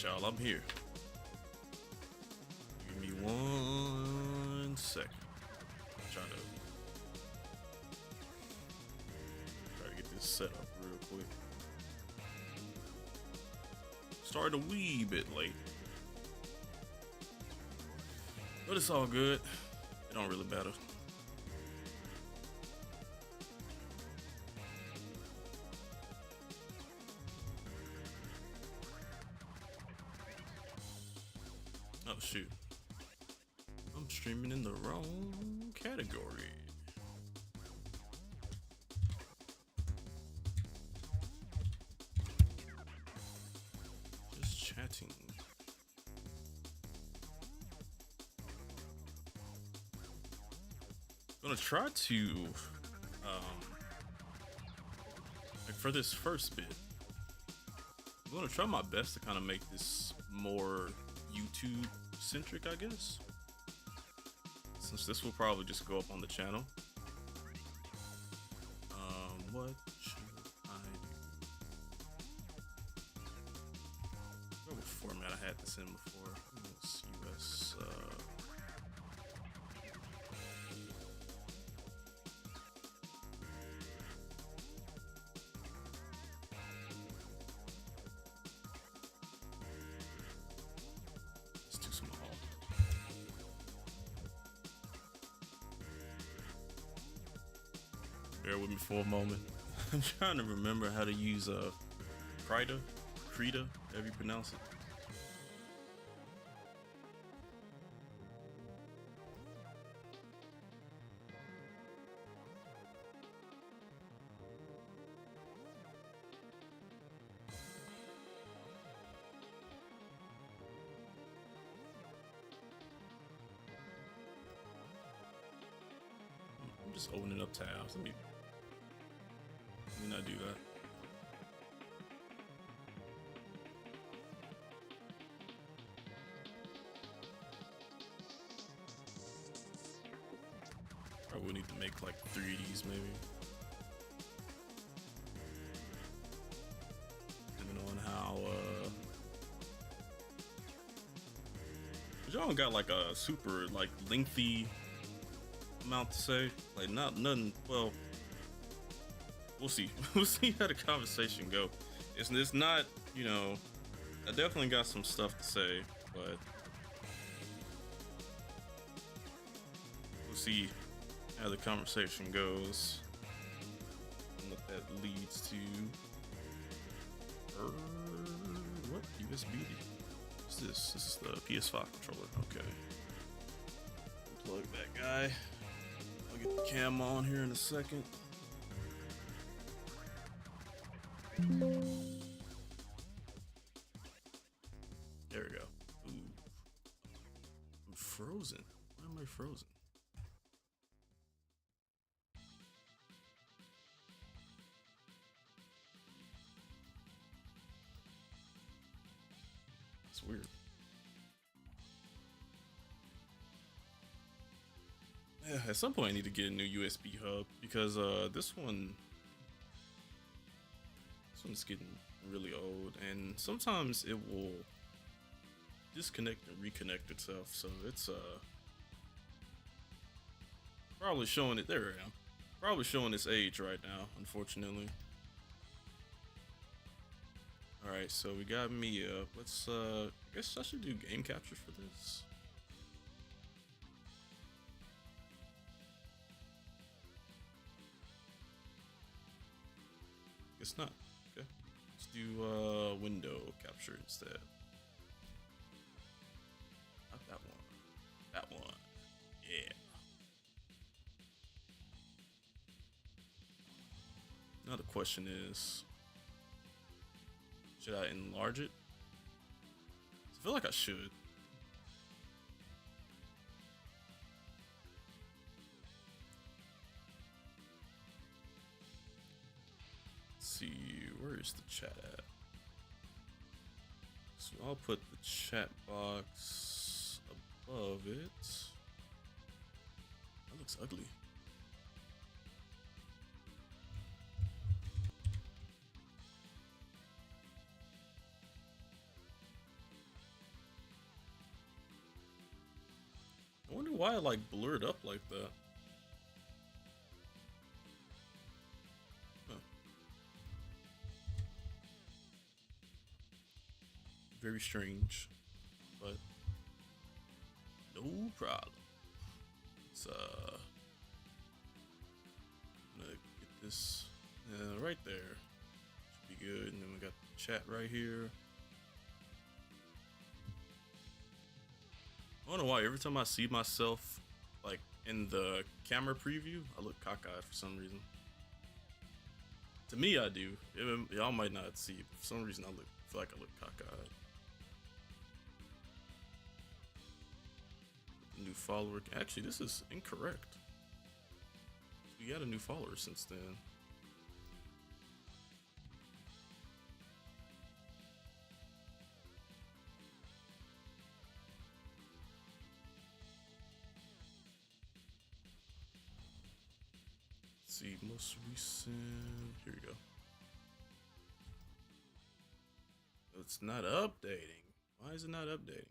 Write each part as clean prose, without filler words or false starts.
y'all. I'm here. Give me 1 second. I'm trying to get this set up real quick. Started a wee bit late, but it's all good. It don't really matter. Oh shoot, I'm streaming in the wrong category. Just chatting. Gonna try to like for this first bit, I'm gonna try my best to kind of make this more YouTube centric, I guess, since this will probably just go up on the channel. What should I do? What format I had this in before? It's US. It's too small. Bear with me for a moment. I'm trying to remember how to use Krita, however you pronounce it. I'm just opening up tabs. Let me not do that. Probably need to make like 3Ds maybe. Depending on how y'all got like a super like lengthy amount to say. Like nothing, well, we'll see. We'll see how the conversation go. It's not, you know, I definitely got some stuff to say, but we'll see how the conversation goes and what that leads to. What USB? What's this? This is the PS5 controller. Okay. Plug that guy. I'll get the cam on here in a second. There we go. Ooh. I'm frozen. Why am I frozen? It's weird. Yeah, at some point I need to get a new USB hub because this one's getting really old, and sometimes it will disconnect and reconnect itself, so it's probably showing it. There I am. Probably showing its age right now, unfortunately. Alright, so we got me up. Let's I guess I should do game capture for this. Guess not. Okay. Let's do window capture instead. Not that one. That one. Yeah. Now the question is, should I enlarge it? I feel like I should. Let's see, where is the chat at? So I'll put the chat box above it. That looks ugly. why it like blurred up like that. Huh. Very strange, but no problem. Let's I'm gonna get this right there. Should be good. And then we got the chat right here. I don't know why every time I see myself like in the camera preview, I look cockeyed for some reason. To me, I do. Y'all might not see it, but for some reason I feel like I look cockeyed. New follower. Actually, this is incorrect. We got a new follower since then. Let's see, most recent. Here we go. It's not updating. Why is it not updating?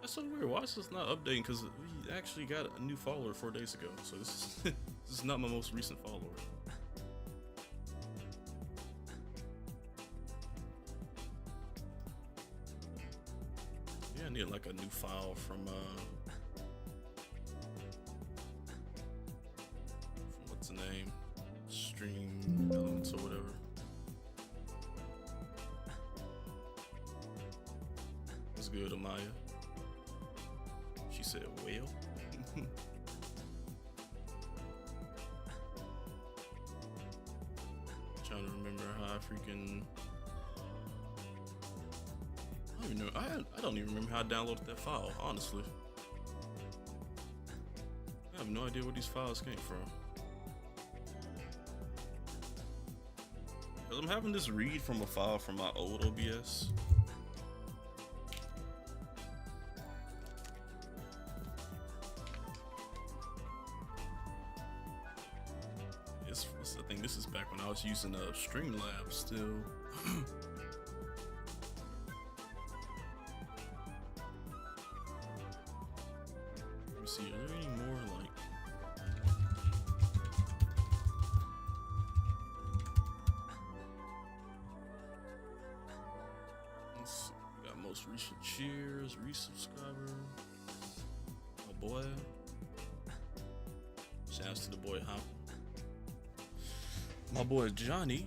That's so weird. Why is this not updating? Because we actually got a new follower 4 days ago. So this is this is not my most recent follower. Yeah, I need like a new file from what's the name? Stream elements or whatever. What's good, Amaya? She said, well. Trying to remember how I freaking. I don't even know. I don't even remember how I downloaded that file, honestly. I have no idea where these files came from. Cause I'm having this read from a file from my old OBS. I think this is back when I was using Streamlabs still. Let me see, are there any more like? Let's see, we got most recent cheers, resubscriber. Oh boy. Shouts to the boy Hop. My boy Johnny.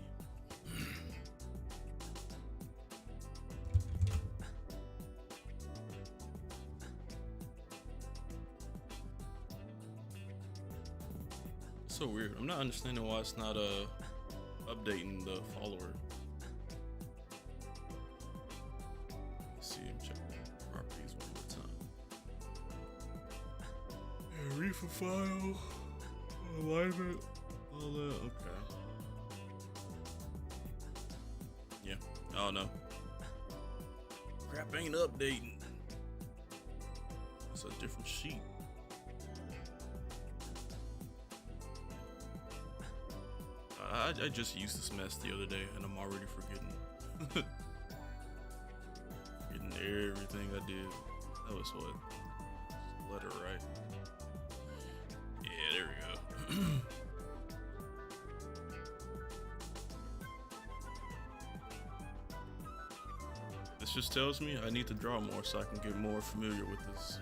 So weird. I'm not understanding why it's not updating the follower. Let's see him check the properties one more time. Yeah, read for file, alignment, all that. Okay. Oh no. Crap ain't updating. It's a different sheet. I just used this mess the other day and I'm already forgetting. Forgetting everything I did. That was what? Letter, right? Yeah, there we go. This just tells me I need to draw more so I can get more familiar with this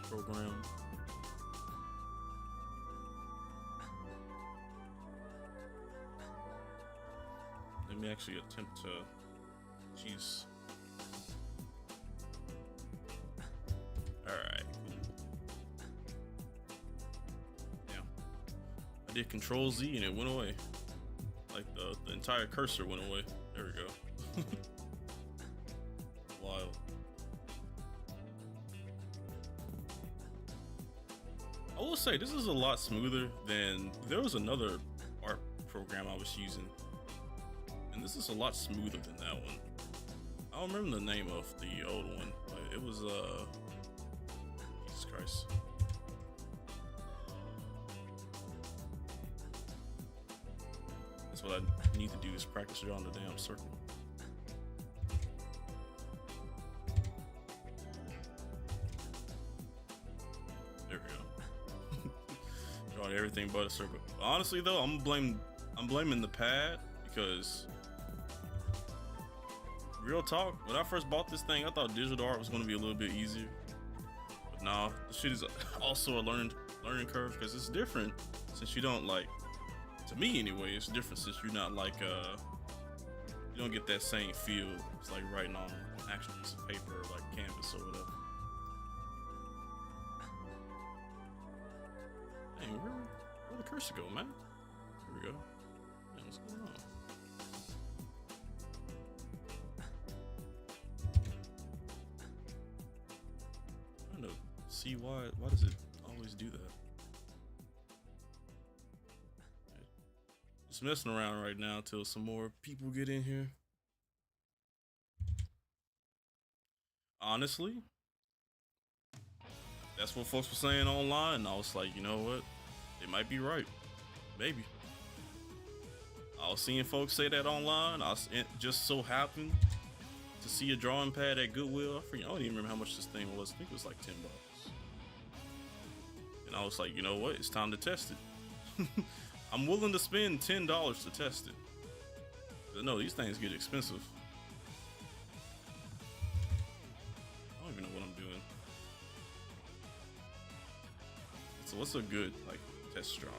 program. Let me actually attempt to, jeez. Alright, cool. Yeah. I did Control Z and it went away. Like the entire cursor went away. There we go. Wild. I will say this is a lot smoother than there was another art program I was using, and this is a lot smoother than that one. I don't remember the name of the old one, but it was Jesus Christ. need to do is practice drawing the damn circle. There we go. Drawing everything but a circle. Honestly though, I'm blaming the pad because real talk, when I first bought this thing, I thought digital art was going to be a little bit easier. But nah, this shit is also a learning curve because it's different since you don't like, to me anyway, it's different since you're not like you don't get that same feel. It's like writing on an actual piece of paper or like canvas or whatever. Dang, where'd the cursor go, man? Here we go. Man, what's going on? I'm trying to see why does it always do that? Just messing around right now till some more people get in here. Honestly, that's what folks were saying online, and I was like, you know what? They might be right. Maybe. I was seeing folks say that online. It just so happened to see a drawing pad at Goodwill. I don't even remember how much this thing was. I think it was like $10. And I was like, you know what? It's time to test it. I'm willing to spend $10 to test it. But no, these things get expensive. I don't even know what I'm doing. So what's a good like test drawing?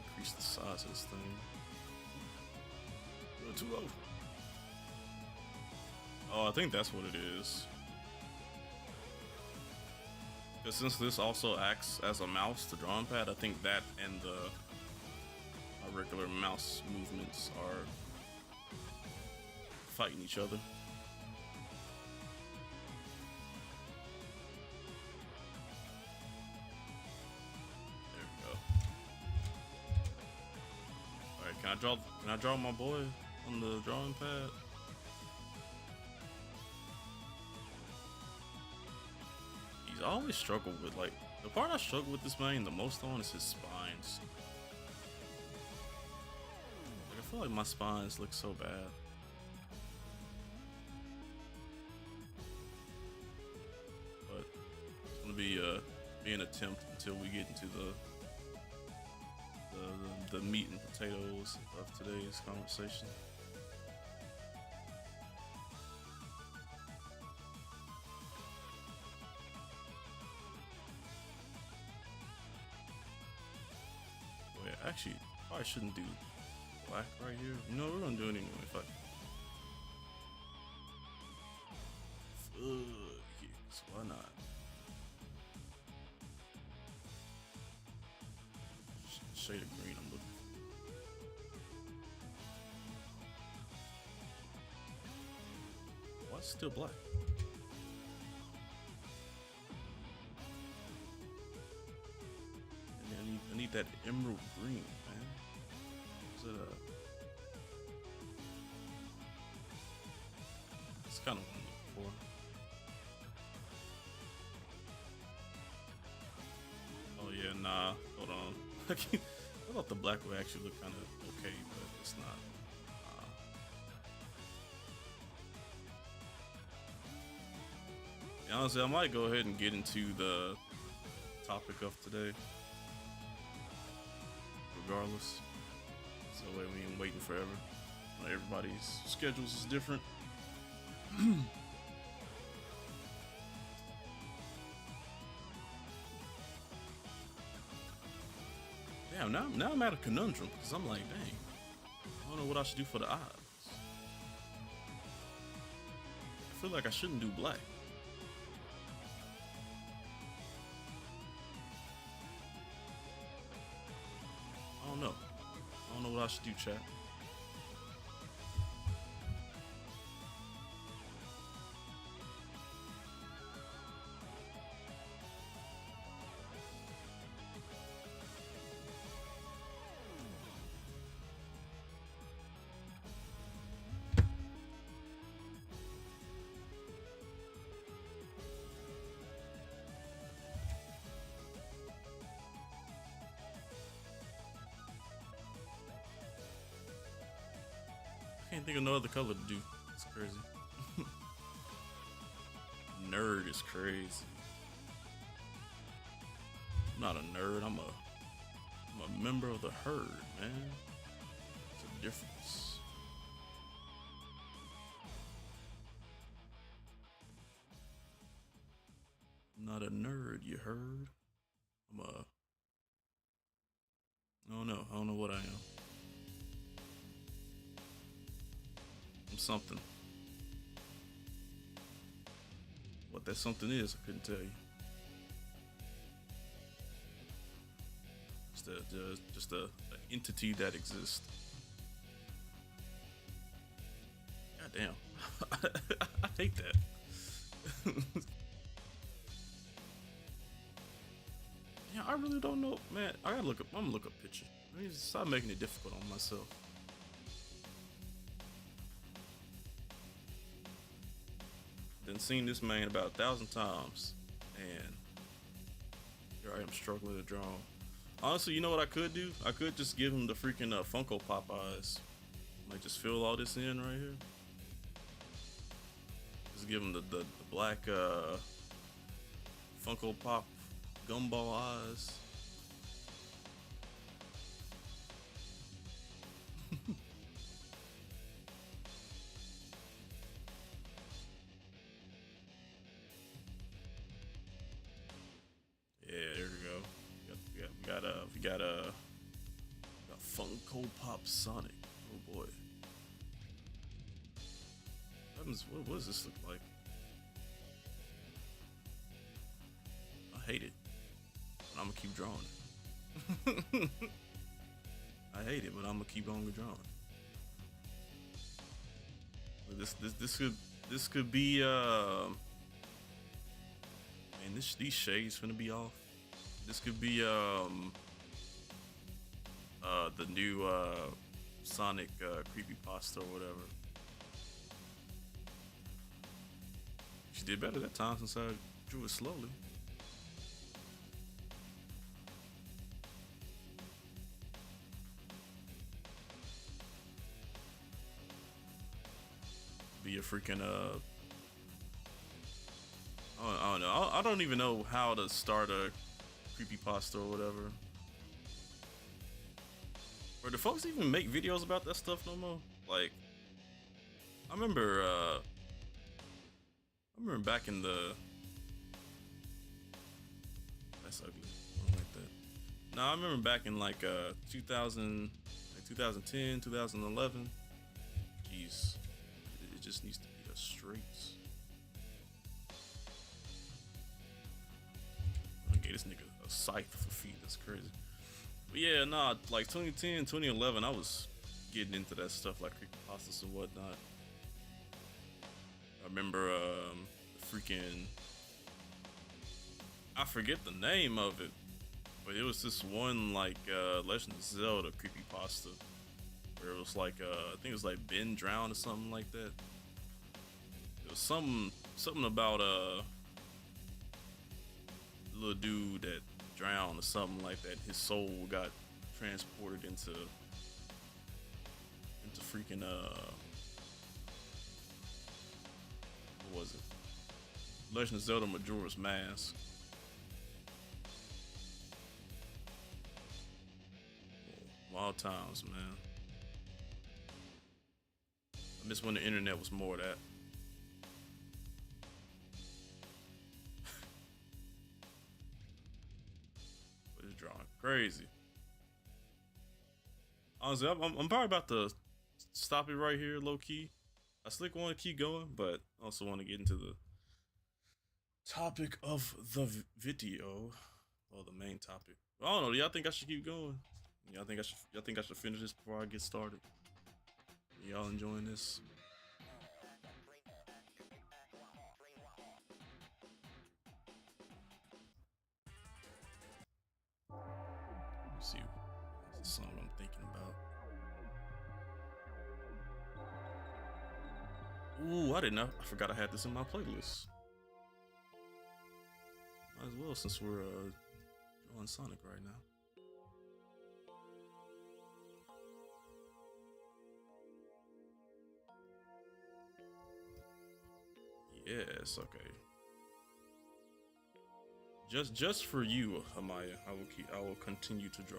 Increase the size of this thing. A little too low. Oh, I think that's what it is. Because since this also acts as a mouse, the drawing pad, I think that and the regular mouse movements are fighting each other. There we go. Alright, can I draw my boy on the drawing pad? I always struggle with, like, the part I struggle with this man the most on is his spines. Like, I feel like my spines look so bad. But it's gonna be an attempt until we get into the meat and potatoes of today's conversation. Actually, probably shouldn't do black right here. You know, we're gonna do it anyway. Fuck it. So why not? Shade of green I'm looking for. Why is it still black? I need that emerald green, man. Is it it's kind of what I'm looking for. Oh yeah, nah. Hold on. I thought the black would actually look kind of okay, but it's not. Yeah, honestly, I might go ahead and get into the topic of today. Regardless, so that way we ain't waiting forever. Everybody's schedules is different. Damn, now I'm at a conundrum because I'm like, dang, I don't know what I should do for the odds. I feel like I shouldn't do black. I don't know what I should do, chat. I can't think of no other color to do. It's crazy. Nerd is crazy. I'm not a nerd. I'm a member of the herd, man. It's a difference. I'm not a nerd, you heard? I don't know. I don't know what I am. I'm something. What that something is, I couldn't tell you. Just a entity that exists. God damn. I hate that. Yeah, I really don't know, man. I'm gonna look up pictures. I need to stop making it difficult on myself. Been seen this man about 1,000 times, and here I am struggling to draw. Honestly, you know what I could do? I could just give him the freaking Funko Pop eyes. Like, just fill all this in right here. Just give him the black Funko Pop gumball eyes. Yeah, there we go. We got Funko Pop Sonic. Oh boy. What does this look like? I hate it. But I'm gonna keep drawing it. I hate it, but I'm gonna keep on drawing. This could be man, these shades finna be off. This could be the new Sonic creepypasta or whatever. She did better that time since I drew it slowly. Be a freaking I don't know. I don't even know how to start a creepypasta or whatever. Or do folks even make videos about that stuff no more? Like, I remember back in the. That's ugly. I don't like that. No, I remember back in like 2000, like 2010, 2011. Jeez, it just needs to be a straight. I gave this nigga a scythe for feet. That's crazy. But yeah, nah, like 2010, 2011, I was getting into that stuff like creepypastas and whatnot. I remember freaking, I forget the name of it, but it was this one like Legend of Zelda creepypasta where it was like I think it was like Ben drowned or something like that. It was something about a little dude that drowned or something like that. His soul got transported into freaking what was it? Legend of Zelda Majora's Mask. Wild times, man. I miss when the internet was more of that. But it's drawing crazy. Honestly, I'm probably about to stop it right here, low key. I still want to keep going, but also want to get into the topic of the video, or the main topic. I don't know. Y'all think I should keep going? Y'all think I should finish this before I get started? Y'all enjoying this? Let's see. What's the song I'm thinking about? Ooh, I didn't know. I forgot I had this in my playlist. Might as well, since we're drawing Sonic right now. Yes, okay. Just for you, Amaya, I will continue to draw.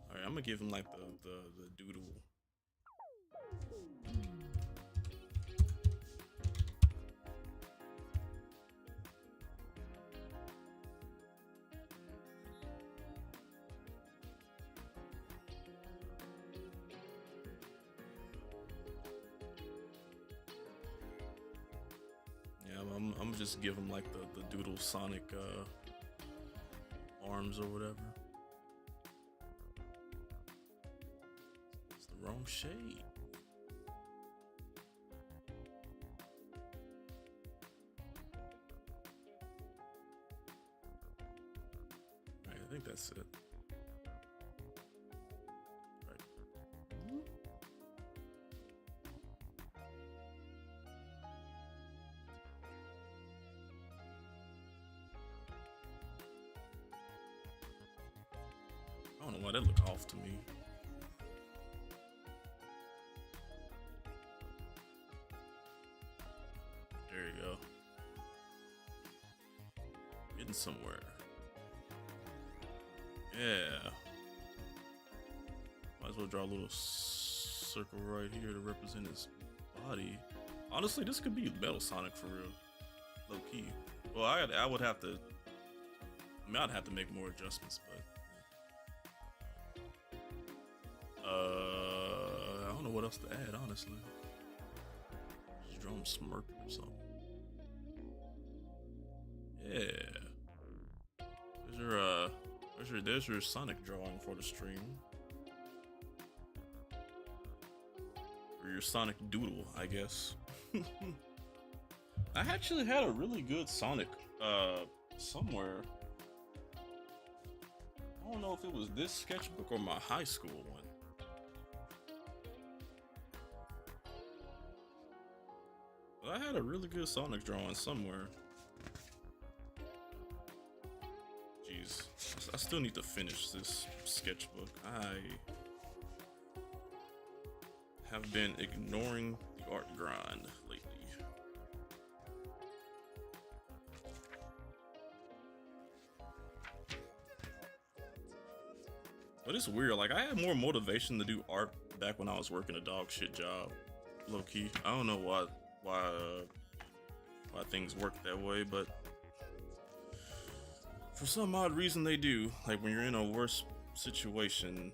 Alright, I'm gonna give him like the doodle. Yeah, I'm just give him like the doodle Sonic arms or whatever. It's the wrong shade. Alright, I think that's it. Right. I don't know why that looked off to me. There you go. Getting somewhere. Yeah. Might as well draw a little circle right here to represent his body. Honestly, this could be Metal Sonic for real. Low key. Well, I would have to. I mean, I'd have to make more adjustments, but. I don't know what else to add, honestly. Just draw him smirking or something. Yeah. There's your Sonic drawing for the stream. Or your Sonic doodle, I guess. I actually had a really good Sonic somewhere. I don't know if it was this sketchbook or my high school one. But I had a really good Sonic drawing somewhere. Jeez, I still need to finish this sketchbook. I have been ignoring the art grind lately. But it's weird, like I had more motivation to do art back when I was working a dog shit job, low key. I don't know why things work that way, but for some odd reason they do. Like when you're in a worse situation,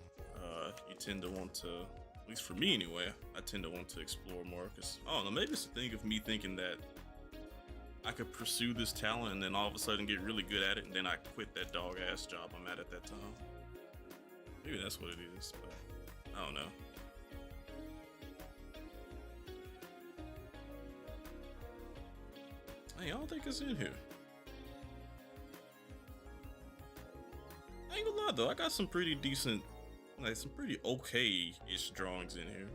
you tend to want to, at least for me anyway, I tend to want to explore more, because I don't know, maybe it's a thing of me thinking that I could pursue this talent and then all of a sudden get really good at it, and then I quit that dog ass job I'm at that time. Maybe that's what it is, but I don't know. Hey, I don't think it's in here. I ain't gonna lie though, I got some pretty decent, like some pretty okay-ish drawings in here.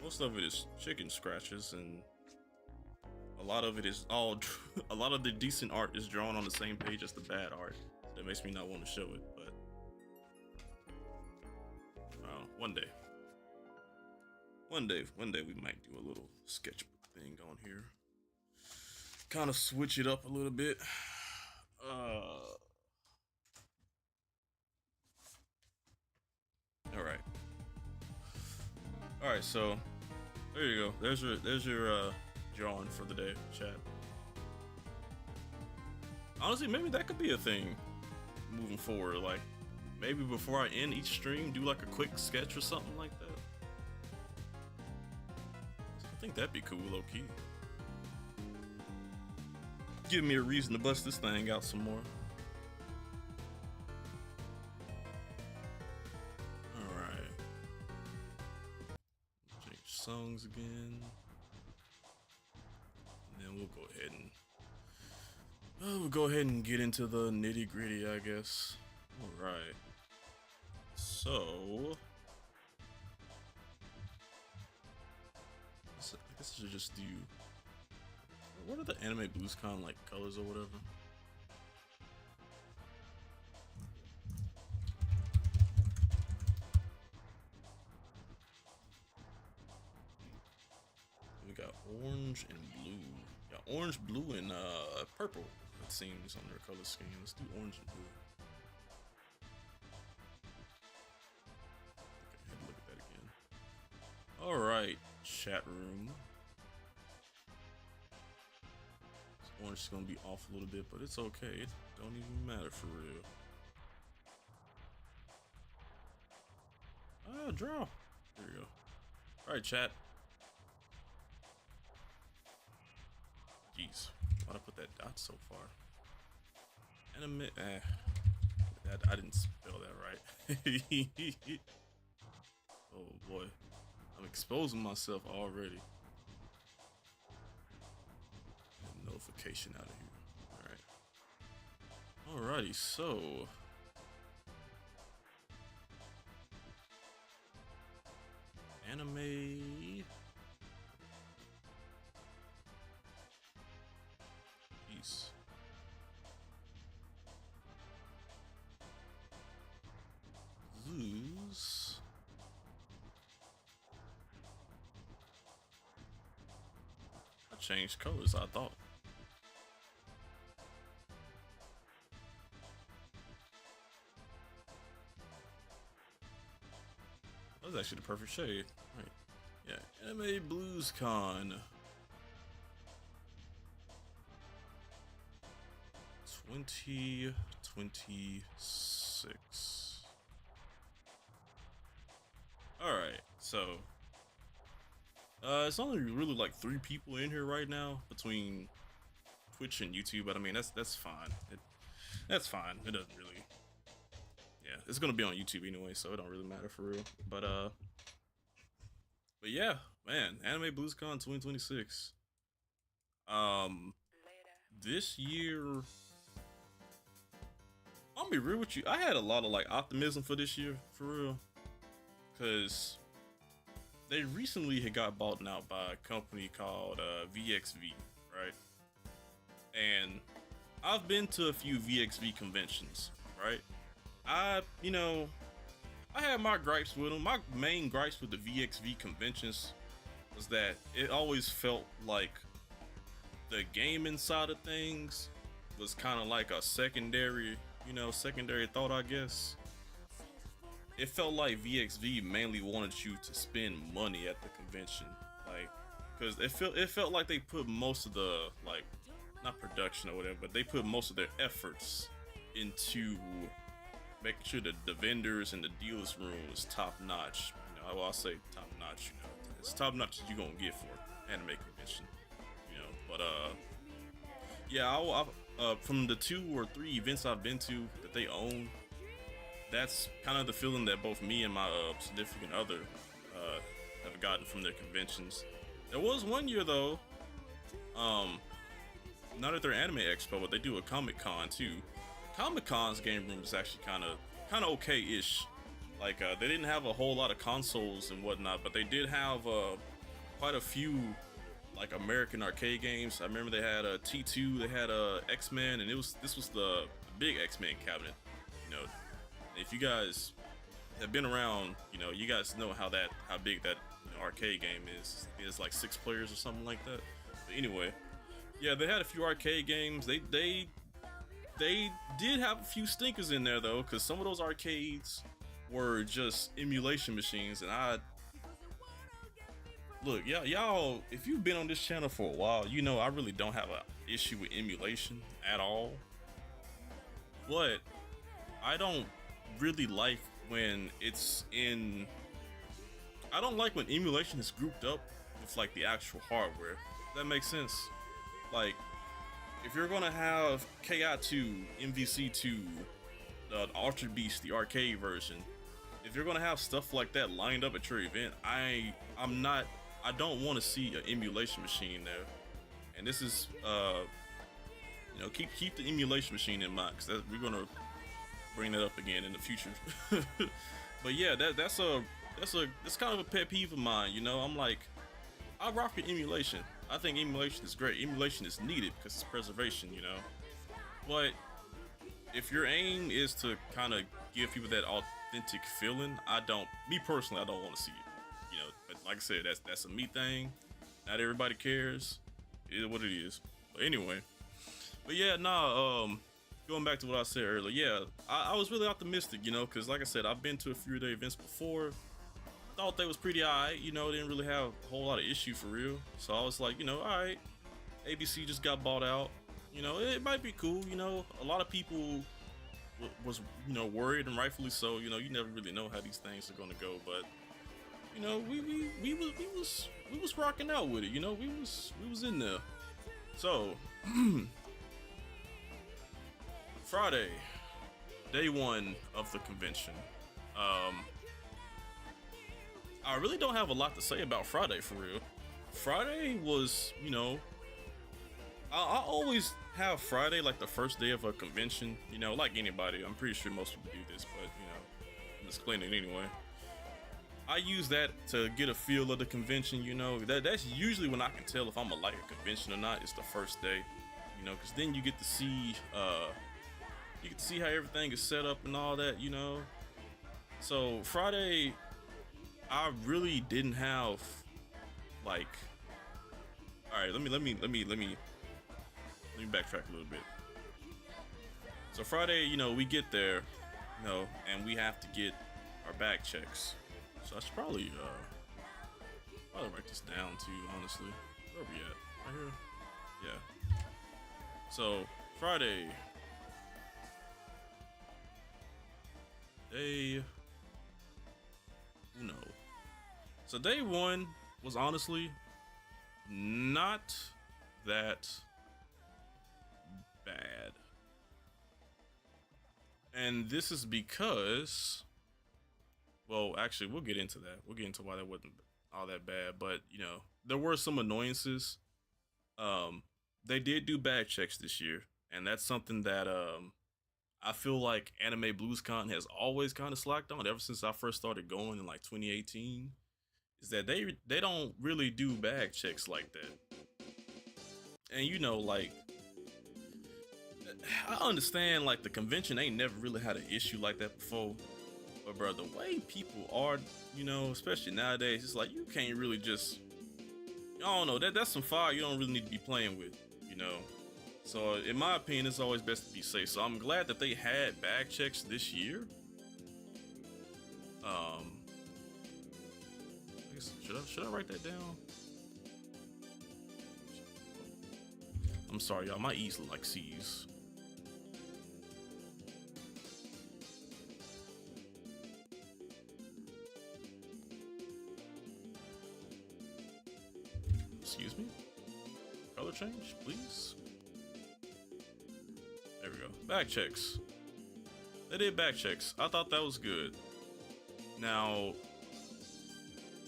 Most of it is chicken scratches, and a lot of it is all, a lot of the decent art is drawn on the same page as the bad art. That makes me not want to show it, but one day we might do a little sketchbook thing on here. Kind of switch it up a little bit. All right. So there you go. There's your drawing for the day, chat. Honestly, maybe that could be a thing moving forward. Like maybe before I end each stream, do like a quick sketch or something like that. I think that'd be cool, low key. Give me a reason to bust this thing out some more. Alright. Change songs again. And then we'll go ahead and get into the nitty gritty, I guess. Alright. So I guess I should just do, what are the anime BluesCon like colors or whatever? Orange and blue. Yeah, orange, blue, and purple. It seems on their color scheme. Let's do orange and blue. Okay, look at that again. All right, chat room. This orange is gonna be off a little bit, but it's okay. It don't even matter for real. Ah, draw. There we go. All right, chat. Jeez, why'd I put that dot so far? Anime. I didn't spell that right. Oh boy, I'm exposing myself already. Notification out of here. All right. Alrighty, so. Anime. Peace. Lose. I changed colors, I thought. That was actually the perfect shade. Right. Yeah, Anime Blues Con 2026. Alright, so it's only really like 3 people in here right now between Twitch and YouTube, but I mean that's fine. That's fine. It doesn't really. Yeah, it's gonna be on YouTube anyway, so it don't really matter for real. But yeah, man, Anime BluesCon 2026. This year, I'll be real with you. I had a lot of like optimism for this year, for real, because they recently had got bought out by a company called VXV, right? And I've been to a few VXV conventions, right? I had my gripes with them. My main gripes with the VXV conventions was that it always felt like the gaming side of things was kind of like a secondary thought, I guess. It felt like VXV mainly wanted you to spend money at the convention, like, because it felt like they put most of the, like, not production or whatever, but they put most of their efforts into making sure that the vendors and the dealers room was top notch. I'll say top notch. It's top notch that you're gonna get for anime convention. But yeah, from the 2 or 3 events I've been to that they own, that's kind of the feeling that both me and my significant other have gotten from their conventions. There was one year though, not at their anime expo, but they do a Comic Con too. Comic Con's game room is actually kind of okay-ish. Like they didn't have a whole lot of consoles and whatnot, but they did have quite a few like American arcade games. I remember they had a T2, they had a X-Men, and this was the big X-Men cabinet. If you guys have been around, you guys know how big that arcade game is. It's like 6 players or something like that. But anyway, yeah, they had a few arcade games. They did have a few stinkers in there though, because some of those arcades were just emulation machines, and look, y'all, if you've been on this channel for a while, I really don't have an issue with emulation at all. But I don't really like when I don't like when emulation is grouped up with like the actual hardware. Does that make sense? Like, if you're gonna have KI2, MVC2, the Ultra Beast, the arcade version, if you're gonna have stuff like that lined up at your event, I don't want to see an emulation machine there. And this is, keep the emulation machine in mind, because we're gonna bring that up again in the future. But yeah, that's kind of a pet peeve of mine. I'm like, I rock with emulation. I think emulation is great. Emulation is needed because it's preservation, But if your aim is to kind of give people that authentic feeling, me personally, I don't want to see it. But like I said, that's a me thing. Not everybody cares. It is what it is. But anyway, but yeah, nah. Going back to what I said earlier, yeah, I was really optimistic, you know, because like I said, I've been to a few of the events before. Thought they was pretty alright, you know, didn't really have a whole lot of issue for real. So I was like, you know, alright, ABC just got bought out. You know, it might be cool. You know, a lot of people was worried, and rightfully so. You know, you never really know how these things are gonna go, but you know, we was rocking out with it. You know, we was in there. So Friday, day one of the convention. Um, I really don't have a lot to say about Friday for real. Friday was, you know, I always have Friday like the first day of a convention. You know, like anybody. I'm pretty sure most people do this, but you know, I'm explaining it anyway. I use that to get a feel of the convention. You know, that's usually when I can tell if I'm gonna like a convention or not. It's the first day, you know, because then you get to see how everything is set up and all that. You know, so Friday, I really didn't have like. All right, let me backtrack a little bit. So Friday, you know, we get there, you know, and we have to get our bag checks. So I should probably write this down too, honestly. Where are we at? Right here? Yeah. So Friday, day uno. So day one was honestly not that bad. And this is because, well, actually, we'll get into that. We'll get into why that wasn't all that bad. But, you know, there were some annoyances. They did do bag checks this year. And that's something that I feel like Anime BluesCon has always kind of slacked on ever since I first started going in like 2018. Is that they don't really do bag checks like that. And you know, like, I understand like the convention ain't never really had an issue like that before. But bro, the way people are, you know, especially nowadays, it's like you can't really just, I don't know, that's some fire you don't really need to be playing with, you know. So in my opinion, it's always best to be safe. So I'm glad that they had bag checks this year. I guess, should I write that down? I'm sorry, y'all. My E's look like C's. Excuse me? Color change, please. There we go. Back checks. They did back checks. I thought that was good. Now,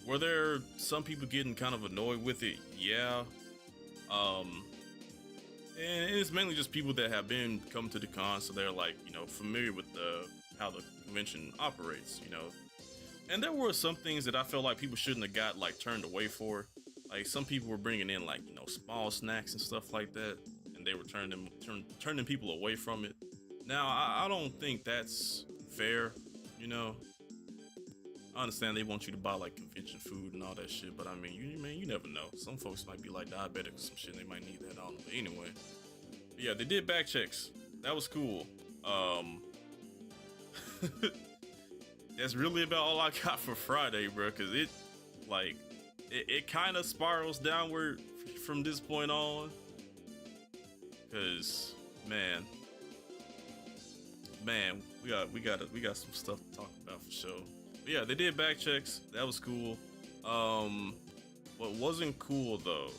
were there some people getting kind of annoyed with it? Yeah. And it's mainly just people that have been come to the con, so they're like, you know, familiar with how the convention operates, you know. And there were some things that I felt like people shouldn't have got like turned away for. Like some people were bringing in like, you know, small snacks and stuff like that, and they were turning people away from it. Now I don't think that's fair, you know. I understand they want you to buy like convention food and all that shit, but I mean, you never know. Some folks might be like diabetic or some shit, and they might need that on them. But anyway, but yeah, they did back checks. That was cool. That's really about all I got for Friday, bro. Cause it kind of spirals downward from this point on. Cause man, we got some stuff to talk about for sure. But yeah, they did back checks. That was cool. What wasn't cool though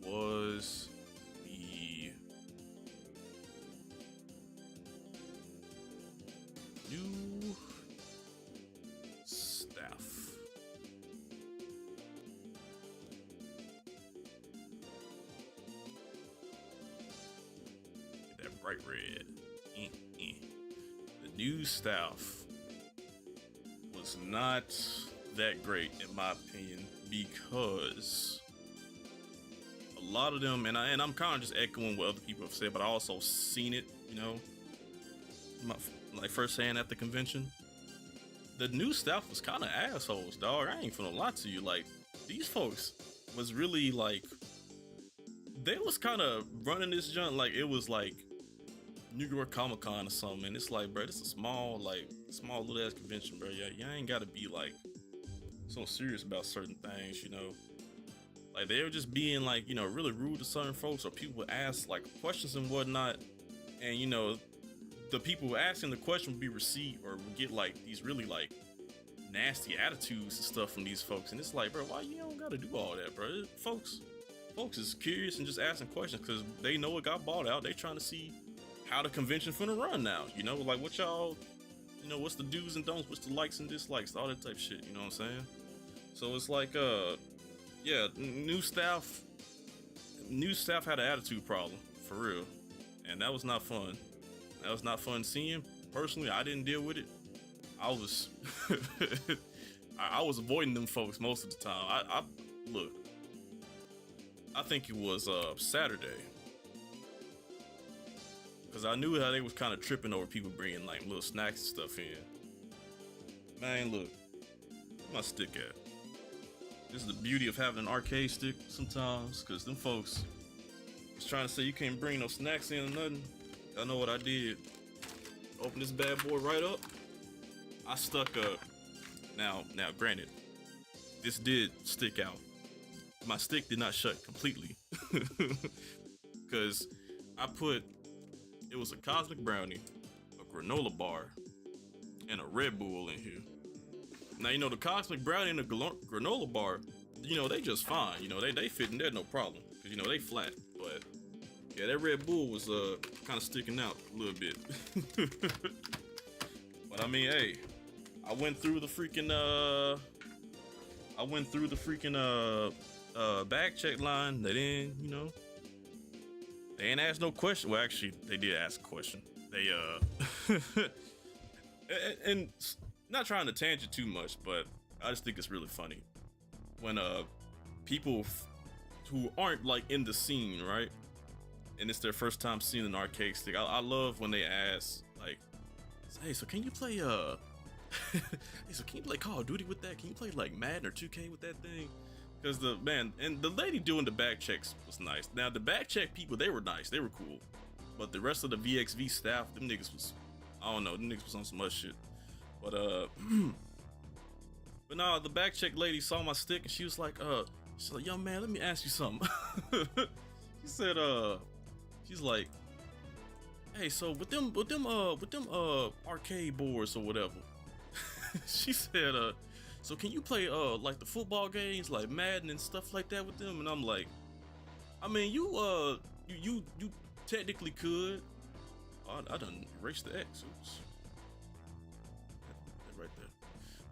was the new staff. Get that bright red. The new staff was not that great in my opinion, because a lot of them, and I'm kind of just echoing what other people have said, but I also seen it, you know, like firsthand at the convention. The new staff was kind of assholes, dog. I ain't finna lie to you. Like, these folks was really like they was kind of running this junk like it was like New York Comic Con or something. And it's like, bro, this is a small little ass convention, bro. Yeah, you ain't gotta be like so serious about certain things, you know. Like they were just being like, you know, really rude to certain folks, or people would ask like questions and whatnot, and you know, the people asking the question would be received or would get like these really like nasty attitudes and stuff from these folks. And it's like, bro, why you don't gotta do all that, bro? Folks is curious and just asking questions because they know it got bought out. They trying to see how the convention finna run now. You know, like what y'all, you know, what's the do's and don'ts, what's the likes and dislikes, all that type of shit. You know what I'm saying? So it's like, yeah, new staff had an attitude problem for real, and that was not fun. That was not fun seeing. Personally, I didn't deal with it. I was, I was avoiding them folks most of the time. I look. I think it was Saturday, because I knew how they was kind of tripping over people bringing like little snacks and stuff in. Man, look, where my stick at? This is the beauty of having an arcade stick sometimes, because them folks was trying to say you can't bring no snacks in or nothing. I know what I did. Open this bad boy right up. I stuck a, now granted, this did stick out. My stick did not shut completely. Because it was a cosmic brownie, a granola bar, and a Red Bull in here. Now, you know, the cosmic brownie and the granola bar, you know, they just fine. You know, they fit in there, no problem. Because, you know, they flat. But, yeah, that Red Bull was kind of sticking out a little bit. But, I mean, hey, I went through the freaking bag check line. They didn't, you know, they ain't asked no question. Well, actually, they did ask a question. They, and not trying to tangent too much, but I just think it's really funny when people who aren't like in the scene, right, and it's their first time seeing an arcade stick. I love when they ask like, "Hey, so can you play hey, so can you play Call of Duty with that? Can you play like Madden or 2K with that thing?" Because the man and the lady doing the back checks was nice. Now the back check people, they were nice, they were cool, but the rest of the VXV staff, them niggas was, I don't know, them niggas was on some other shit. But but no, the back check lady saw my stick and she was like, young man, let me ask you something. She said, she's like, hey, so with them arcade boards or whatever, she said, so can you play like the football games like Madden and stuff like that with them? And I'm like, I mean, you technically could. Oh, I done erased the X. Oops. Right there.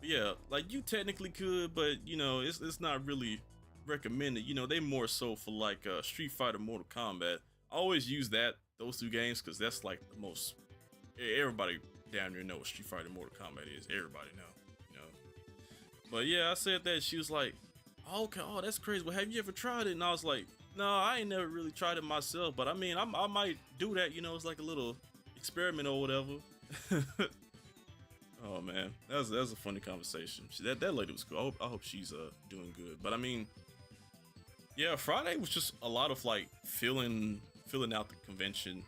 But yeah, like you technically could, but you know, it's not really recommended. You know, they more so for like Street Fighter, Mortal Kombat. I always use those two games because that's like the most, everybody down there know what Street Fighter, Mortal Kombat is. Everybody know. But yeah, I said that. She was like, oh, okay, oh, that's crazy. Well, have you ever tried it? And I was like, no, I ain't never really tried it myself. But I mean, I might do that. You know, it's like a little experiment or whatever. Oh man, that was a funny conversation. That lady was cool. I hope she's doing good. But I mean, yeah, Friday was just a lot of like filling out the convention.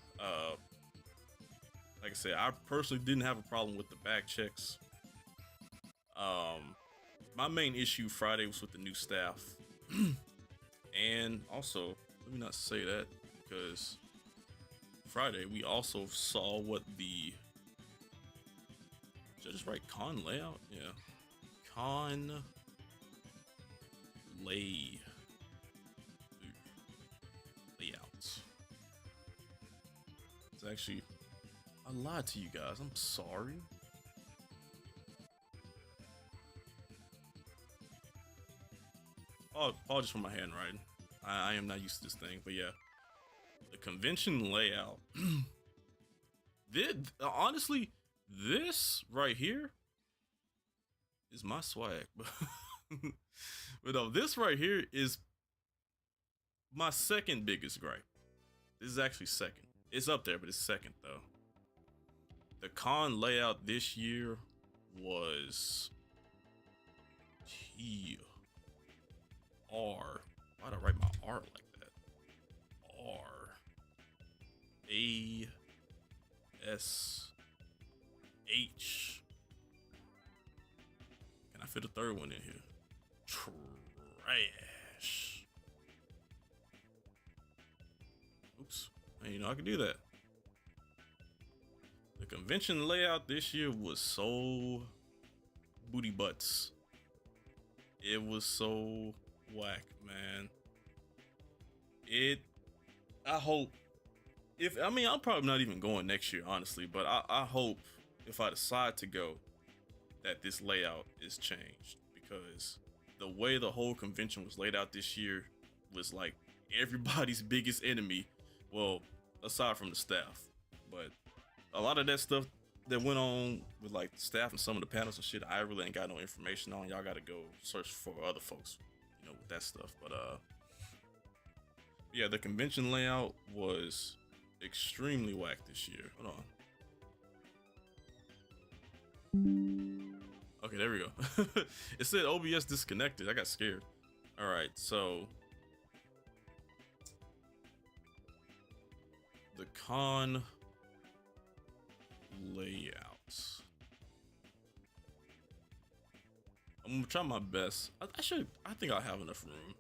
Like I said, I personally didn't have a problem with the back checks. My main issue Friday was with the new staff. And also, let me not say that, because Friday we also saw what the, did I just write con layout? Yeah. Con layouts. It's actually, I lied to you guys. I'm sorry. Oh, apologies for my handwriting. I am not used to this thing, but yeah. The convention layout. Honestly, this right here is my swag. But no, this right here is my second biggest gripe. This is actually second. It's up there, but it's second though. The con layout this year was TR. Why'd I write my R like that? R-A-S-H. Can I fit a third one in here? Trash. Oops. And you know, I can do that. The convention layout this year was so booty butts. It was so whack, man. I hope, I'm probably not even going next year, honestly, but I hope if I decide to go that this layout is changed, because the way the whole convention was laid out this year was like everybody's biggest enemy. Well, aside from the staff, but a lot of that stuff that went on with like the staff and some of the panels and shit, I really ain't got no information on. Y'all gotta go search for other folks, you know, with that stuff. But yeah, the convention layout was extremely whack this year. Hold on. Okay, there we go. It said OBS disconnected. I got scared. All right, so the con layout. I'm gonna try my best. I think I'll have enough room.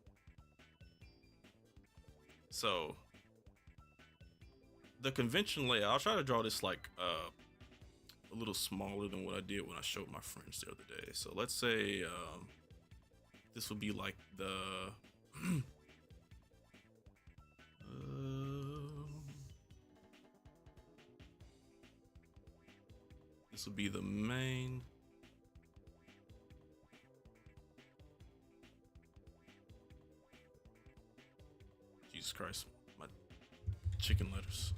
So the convention layout, I'll try to draw this like a little smaller than what I did when I showed my friends the other day. So let's say this would be like the this would be the main. Jesus Christ, my chicken letters.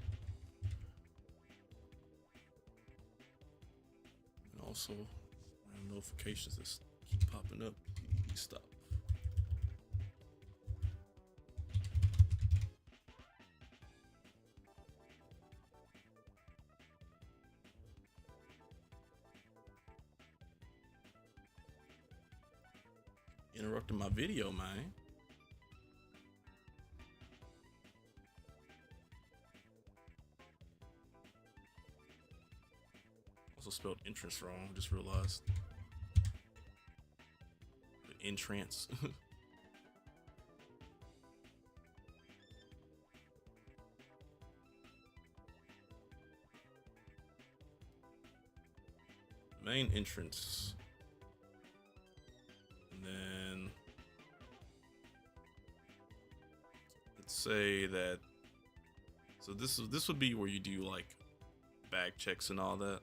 And also my notifications that keep popping up. Please stop. Interrupting my video, man. Also spelled entrance wrong, just realized. The entrance. Main entrance. And then let's say that, so this would be where you do like bag checks and all that.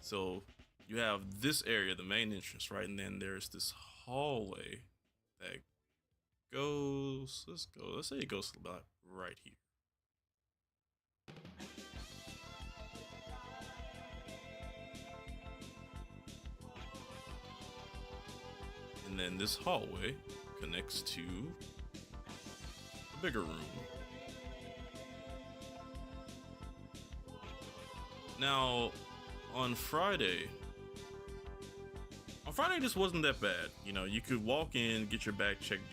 So you have this area, the main entrance, right? And then there's this hallway that goes, let's say it goes about right here. And then this hallway connects to a bigger room. Now, on Friday, this wasn't that bad. You know, you could walk in, get your bag checked,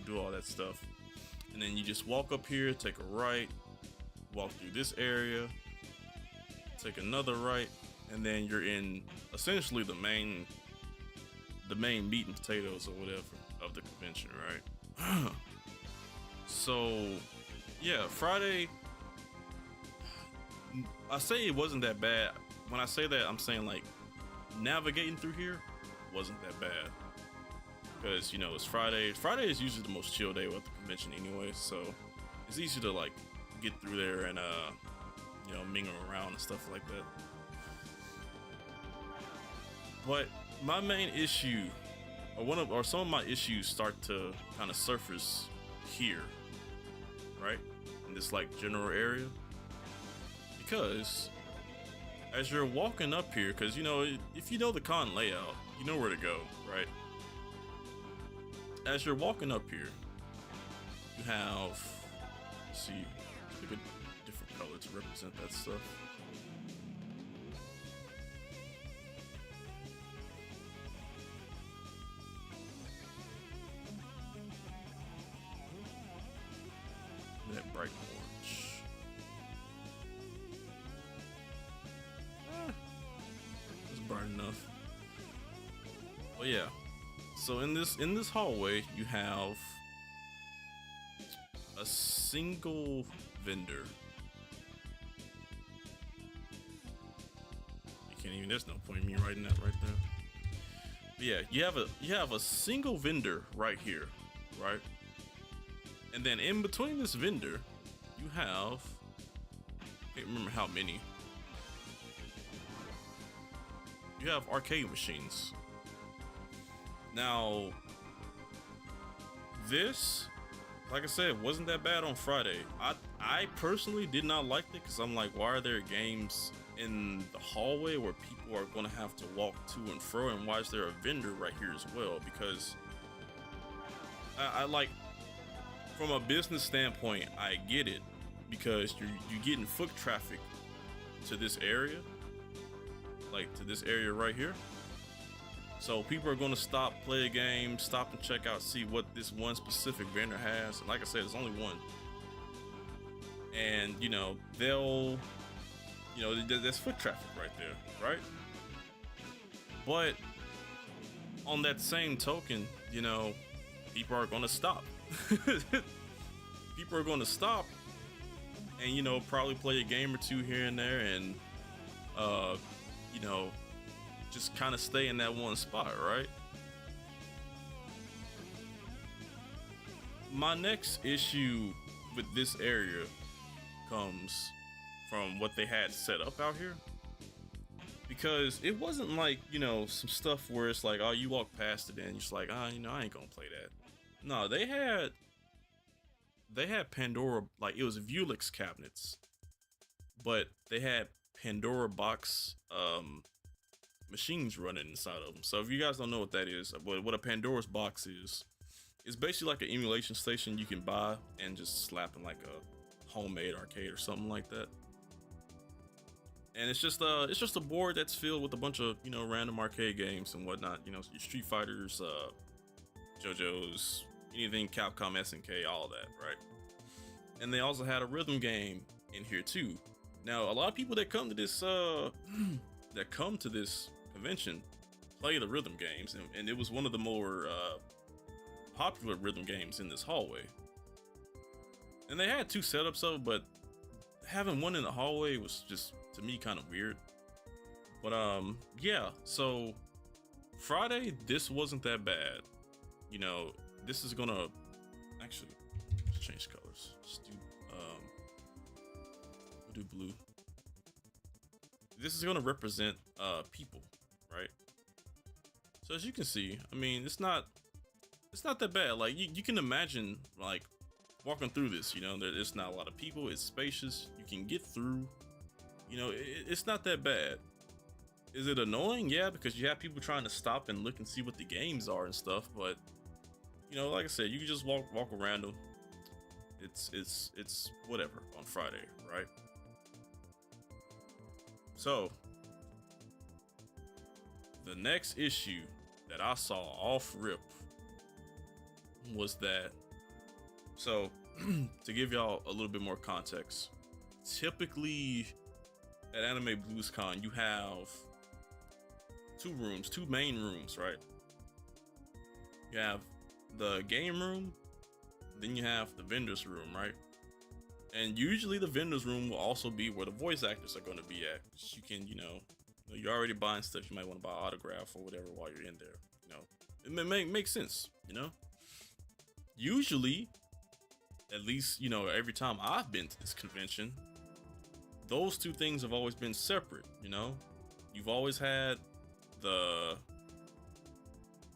do all that stuff. And then you just walk up here, take a right, walk through this area, take another right, and then you're in essentially the main meat and potatoes or whatever of the convention, right? So yeah, Friday, I say it wasn't that bad. When I say that, I'm saying like navigating through here wasn't that bad, because you know it's Friday. Friday is usually the most chill day with the convention anyway, so it's easy to like get through there and mingle around and stuff like that. But my main issue, or some of my issues, start to kind of surface here, right, in this like general area, because as you're walking up here, because you know, if you know the con layout, you know where to go, right? As you're walking up here, you have, let's see, pick a different color to represent that stuff. bright orange. It's bright enough. But yeah, so in this hallway you have a single vendor. You can't even. There's no point in me writing that right there. But yeah, you have a single vendor right here, right? And then in between this vendor, you have, I can't remember how many. You have arcade machines. Now, this, like I said, wasn't that bad on Friday. I personally did not like it because I'm like, why are there games in the hallway where people are going to have to walk to and fro, and why is there a vendor right here as well? Because I like, from a business standpoint, I get it, because you're getting foot traffic to this area, like to this area right here. So people are going to stop, play a game, stop and check out, see what this one specific vendor has. And like I said, it's only one. And you know, they'll, you know, there's foot traffic right there, right? But on that same token, you know, people are going to stop. People are going to stop and, you know, probably play a game or two here and there, and you know, just kind of stay in that one spot, right? My next issue with this area comes from what they had set up out here, because it wasn't like, you know, some stuff where it's like, oh, you walk past it and you're just like, ah, you know, I ain't gonna play that. No, they had Pandora, like it was Vulix cabinets, but they had Pandora box machines running inside of them. So if you guys don't know what that is, what a Pandora's box is, it's basically like an emulation station you can buy and just slap in like a homemade arcade or something like that. And it's just a board that's filled with a bunch of, you know, random arcade games and whatnot. You know, your Street Fighters, JoJo's, anything Capcom, SNK, all of that, right? And they also had a rhythm game in here too. Now, a lot of people that come to this convention play the rhythm games, and it was one of the more popular rhythm games in this hallway. And they had two setups of it, but having one in the hallway was just, to me, kind of weird. But yeah, so Friday, this wasn't that bad. You know, this is gonna actually let's change colors. Let's do we'll do blue. This is gonna represent people, right? So as you can see, I mean, it's not that bad. Like you can imagine, like, walking through this, you know, there's not a lot of people, it's spacious, you can get through, you know, it's not that bad. Is it annoying? Yeah, because you have people trying to stop and look and see what the games are and stuff, but you know, like I said, you can just walk around them. It's whatever on Friday, right? So the next issue that I saw off rip was that, so to give y'all a little bit more context, typically at Anime BluesCon you have two main rooms, right? You have the game room, then you have the vendor's room, right? And usually the vendor's room will also be where the voice actors are going to be at. You can, you know, you're already buying stuff, you might want to buy an autograph or whatever while you're in there, you know. It makes sense, you know. Usually, at least, you know, every time I've been to this convention, those two things have always been separate, you know. You've always had the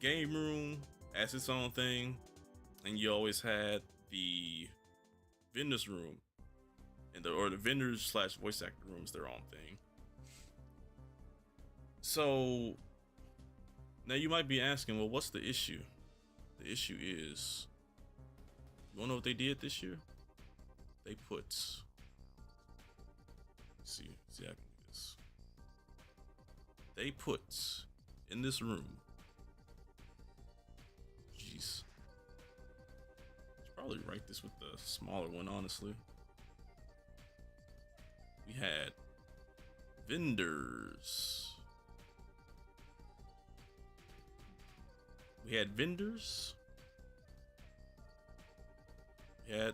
game room as its own thing, and you always had the vendor's room and the vendors / voice actor rooms their own thing. So now you might be asking, well, what's the issue? The issue is, you wanna know what they did this year? They put, see I can do this. They put in this room, jeez, I should probably write this with the smaller one, honestly. We had vendors. We had vendors. We had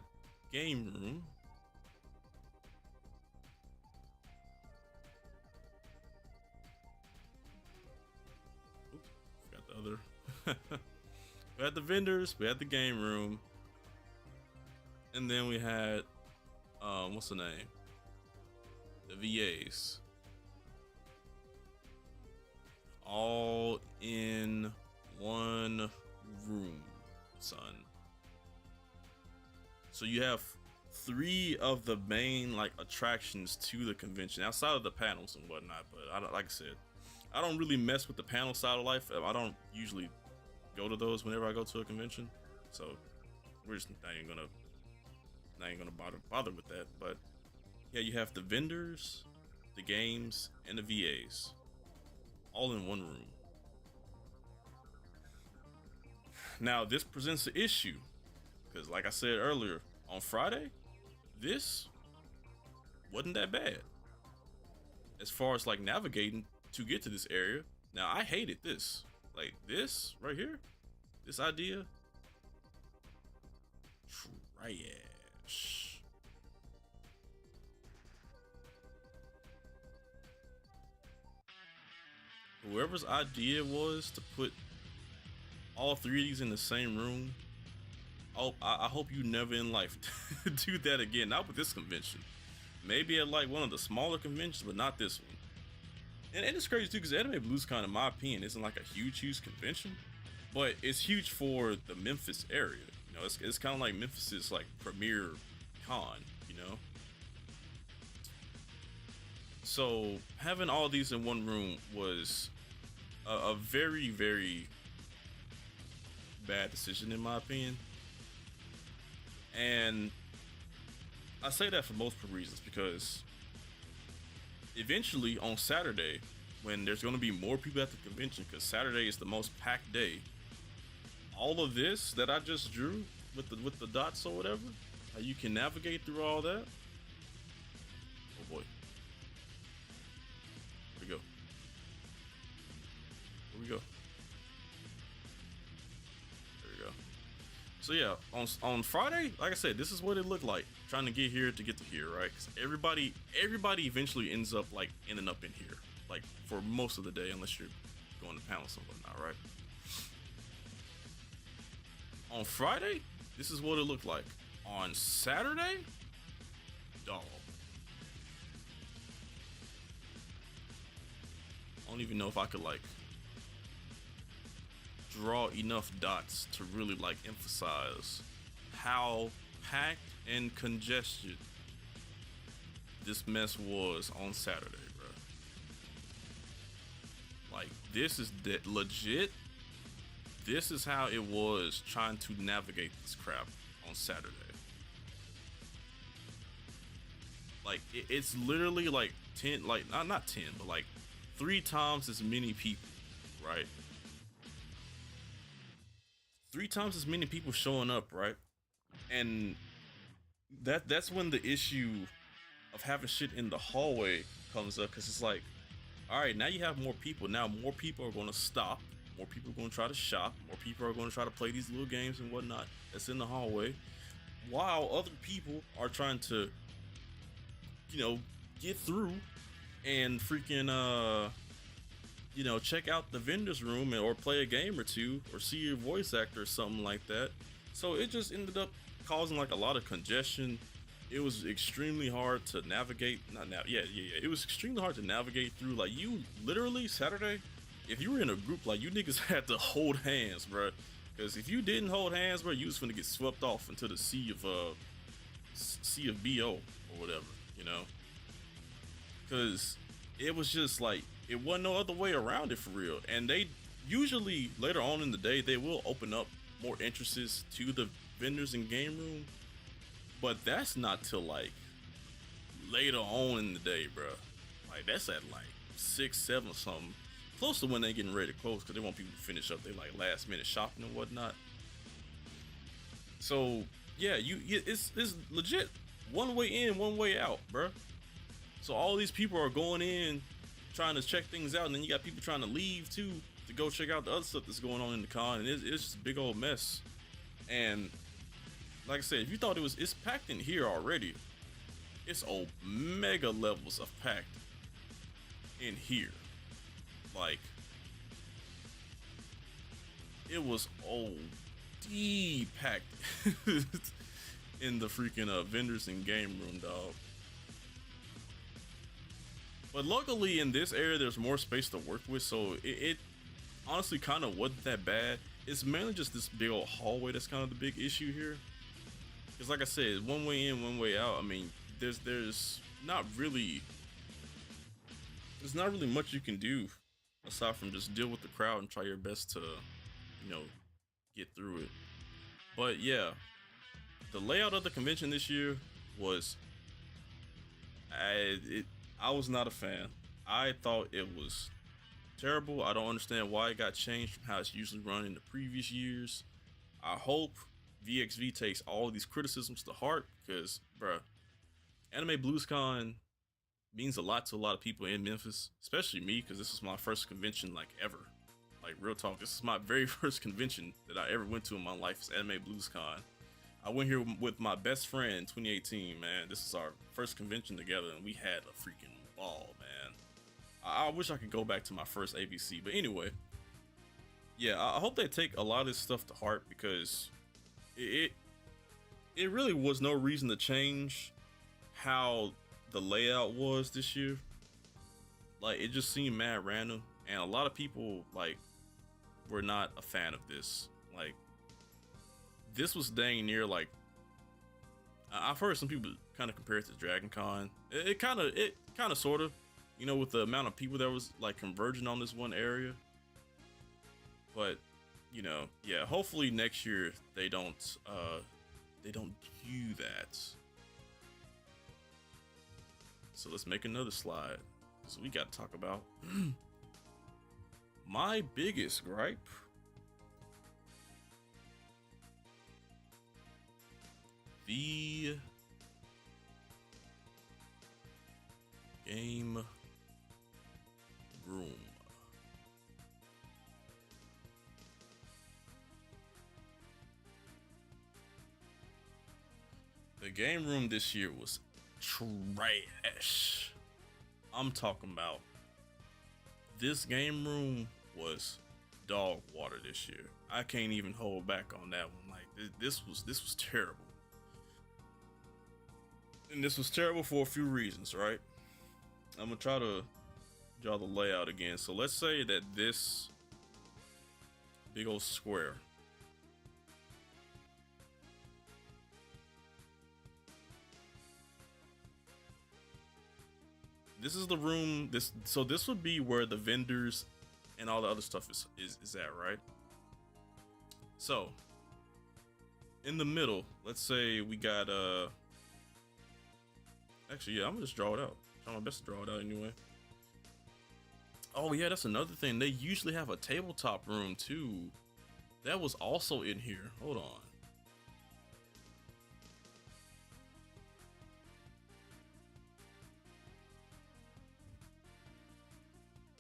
game room. Oops, forgot the other. We had the vendors. We had the game room. And then we had, what's the name? The VAs. All in one room, son. So you have 3 of the main like attractions to the convention outside of the panels and whatnot. But I don't, like I said, I don't really mess with the panel side of life. I don't usually go to those whenever I go to a convention. So we're just not even gonna bother with that. But yeah, you have the vendors, the games, and the VAs all in one room. Now this presents an issue because, like I said earlier, on Friday, this wasn't that bad as far as like navigating to get to this area. Now I hated this, like this right here, this idea, trash. Whoever's idea was to put all 3 of these in the same room, I hope you never in life do that again. Not with this convention. Maybe at like one of the smaller conventions, but not this one. And it's crazy too, because Anime Blues Con, in my opinion, isn't like a huge convention, but it's huge for the Memphis area. You know, it's kind of like Memphis's like premier con. You know. So having all these in one room was a very bad decision in my opinion. And I say that for multiple reasons, because eventually on Saturday, when there's going to be more people at the convention, because Saturday is the most packed day, all of this that I just drew with the dots or whatever, how you can navigate through all that. Oh boy. Here we go. Here we go. There we go. So yeah, on Friday, like I said, this is what it looked like trying to get here to get to here, right? Because everybody eventually ends up like ending up in here, like for most of the day, unless you're going to panels and whatnot, right? On Friday, this is what it looked like. On Saturday, dog. I don't even know if I could like draw enough dots to really like emphasize how packed and congested this mess was on Saturday, bro. Like, this is legit. This is how it was trying to navigate this crap on Saturday. Like, it's literally like 10, like not 10, but like 3 times as many people, right? 3 times as many people showing up, right? And that's when the issue of having shit in the hallway comes up, because it's like, all right, now you have more people. Now more people are going to stop. More people are going to try to shop. More people are going to try to play these little games and whatnot that's in the hallway, while other people are trying to, you know, get through and freaking you know, check out the vendor's room or play a game or two or see your voice actor or something like that. So it just ended up causing like a lot of congestion. It was extremely hard to navigate. It was extremely hard to navigate through. Like, you literally Saturday, if you were in a group, like, you niggas had to hold hands, bro. Because if you didn't hold hands, bro, you was finna get swept off into the sea of BO or whatever, you know. Because it was just like, it wasn't no other way around it for real. And they usually later on in the day, they will open up more entrances to the vendors and game room, but that's not till like later on in the day, bro. Like, that's at like 6, 7 or something, close to when they getting ready to close, because they want people to finish up their like last minute shopping and whatnot. So yeah, it's legit one way in, one way out, bro. So all these people are going in trying to check things out, and then you got people trying to leave too to go check out the other stuff that's going on in the con, and it's just a big old mess. And like I said, if you thought it's packed in here already, it's mega levels of packed in here. Like, it was OD packed in the freaking vendors and game room, dog. But luckily in this area, there's more space to work with, so it honestly kind of wasn't that bad. It's mainly just this big old hallway that's kind of the big issue here. Because like I said, one way in, one way out. I mean, there's not really much you can do aside from just deal with the crowd and try your best to, you know, get through it. But yeah, the layout of the convention this year was, I was not a fan. I thought it was terrible. I don't understand why it got changed from how it's usually run in the previous years. I hope VXV takes all of these criticisms to heart, because, bruh, Anime BluesCon means a lot to a lot of people in Memphis, especially me, because this is my first convention like ever. Like, real talk, this is my very first convention that I ever went to in my life, is Anime BluesCon. I went here with my best friend in 2018, man. This is our first convention together, and we had a freaking ball, man. I wish I could go back to my first ABC, but anyway, yeah, I hope they take a lot of this stuff to heart, because it really was no reason to change how the layout was this year. Like, it just seemed mad random, and a lot of people like were not a fan of this. Like, this was dang near like, I've heard some people kind of compare it to Dragon Con. It kind of sort of, you know, with the amount of people that was like converging on this one area. But, you know, yeah, hopefully next year they don't do that. So let's make another slide, because we got to talk about my biggest gripe. The game room. The game room this year was trash. I'm talking about, this game room was dog water this year. I can't even hold back on that one. Like, this was terrible. And this was terrible for a few reasons, right? I'm gonna try to draw the layout again. So let's say that this big old square, this is the room. So this would be where the vendors and all the other stuff is at, right? So in the middle, let's say we got actually, yeah, I'm gonna just draw it out. Try my best to draw it out anyway. Oh yeah, that's another thing. They usually have a tabletop room too. That was also in here. Hold on.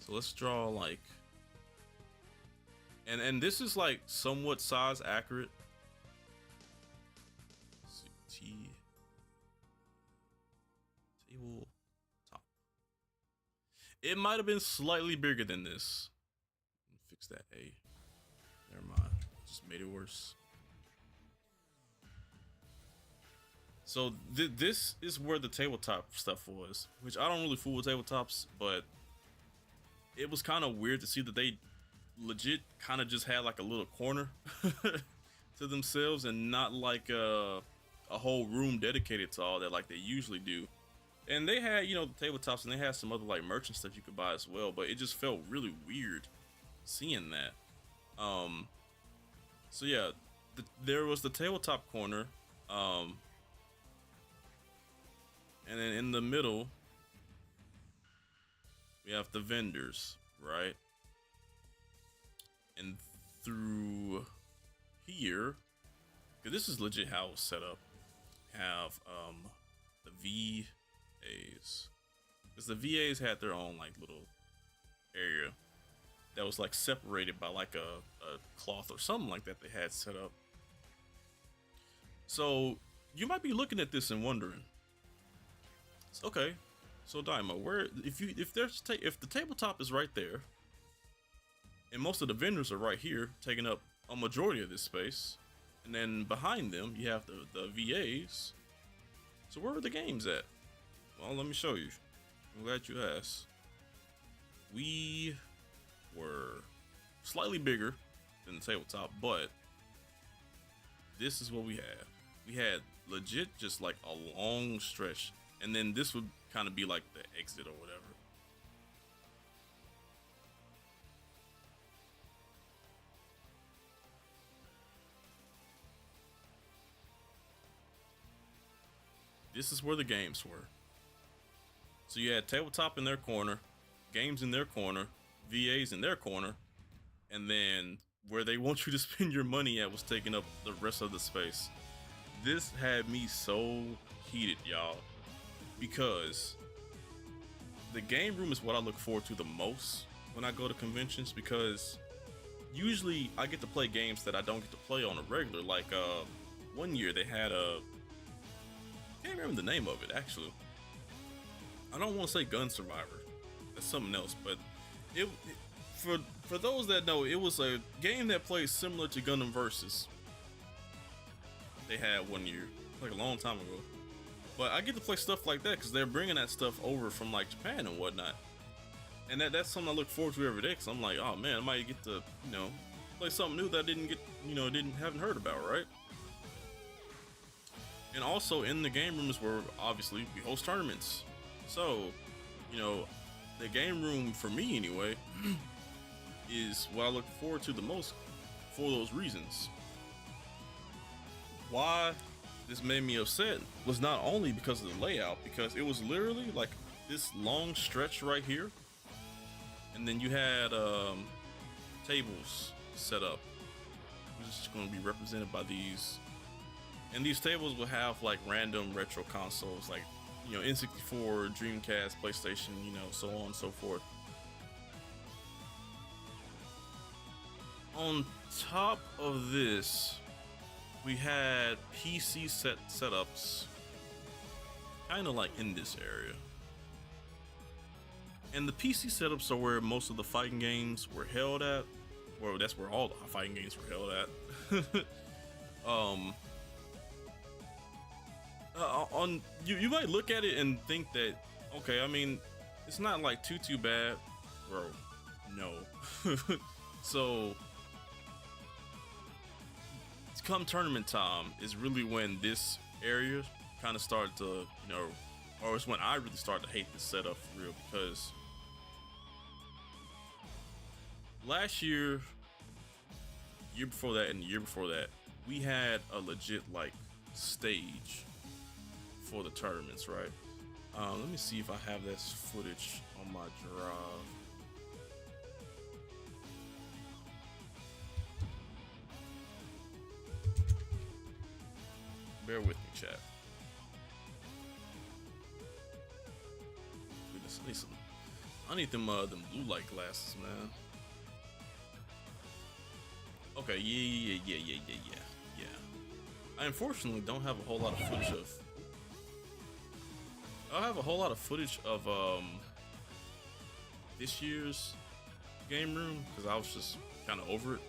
So let's draw like, and this is like somewhat size accurate. Let's see, table top. It might have been slightly bigger than this. Fix that A. Never mind. Just made it worse. So this is where the tabletop stuff was, which I don't really fool with tabletops, but it was kind of weird to see that they legit kind of just had like a little corner to themselves, and not like a whole room dedicated to all that like they usually do. And they had, you know, the tabletops, and they had some other like merchant stuff you could buy as well, but it just felt really weird seeing that. So yeah, there was the tabletop corner, and then in the middle we have the vendors, right? And through here, because this is legit how it's set up, have the VAs. because the VAs had their own like little area that was like separated by like a cloth or something like that they had set up. So you might be looking at this and wondering, okay, so Daimo, where if the tabletop is right there, and most of the vendors are right here, taking up a majority of this space, and then behind them you have the VAs. So where are the games at? Well, let me show you. I'm glad you asked. We were slightly bigger than the tabletop, but this is what we had. We had legit just like a long stretch, and then this would kind of be like the exit or whatever. This is where the games were. So you had tabletop in their corner, games in their corner, VAs in their corner, and then where they want you to spend your money at was taking up the rest of the space. This had me so heated, y'all, because the game room is what I look forward to the most when I go to conventions, because usually I get to play games that I don't get to play on a regular. Like one year they had a, I can't remember the name of it actually. I don't want to say Gun Survivor, that's something else, but for those that know, it was a game that plays similar to Gundam Versus. They had one year, like a long time ago. But I get to play stuff like that because they're bringing that stuff over from like Japan and whatnot, and that's something I look forward to every day. Because I'm like, oh man, I might get to play something new that I haven't heard about, right? And also in the game rooms where obviously we host tournaments, so the game room for me anyway is what I look forward to the most for those reasons. Why this made me upset was not only because of the layout, because it was literally like this long stretch right here, and then you had tables set up, which is going to be represented by these, and these tables will have like random retro consoles like N64, Dreamcast, PlayStation, so on and so forth. On top of this, we had PC setups kind of like in this area. And the PC setups are where most of the fighting games were held at. Well, that's where all the fighting games were held at. You might look at it and think that, okay, I mean, it's not like too bad, bro. No. So come tournament time is really when this area kind of started to, or it's when I really started to hate this setup for real, because last year before that, and the year before that, we had a legit like stage for the tournaments, right? Let me see if I have this footage on my drive. Bear with me, chat. Goodness, I need them blue light glasses, man. Okay, yeah. I unfortunately don't have a whole lot of footage of. I have a whole lot of footage of this year's game room because I was just kind of over it.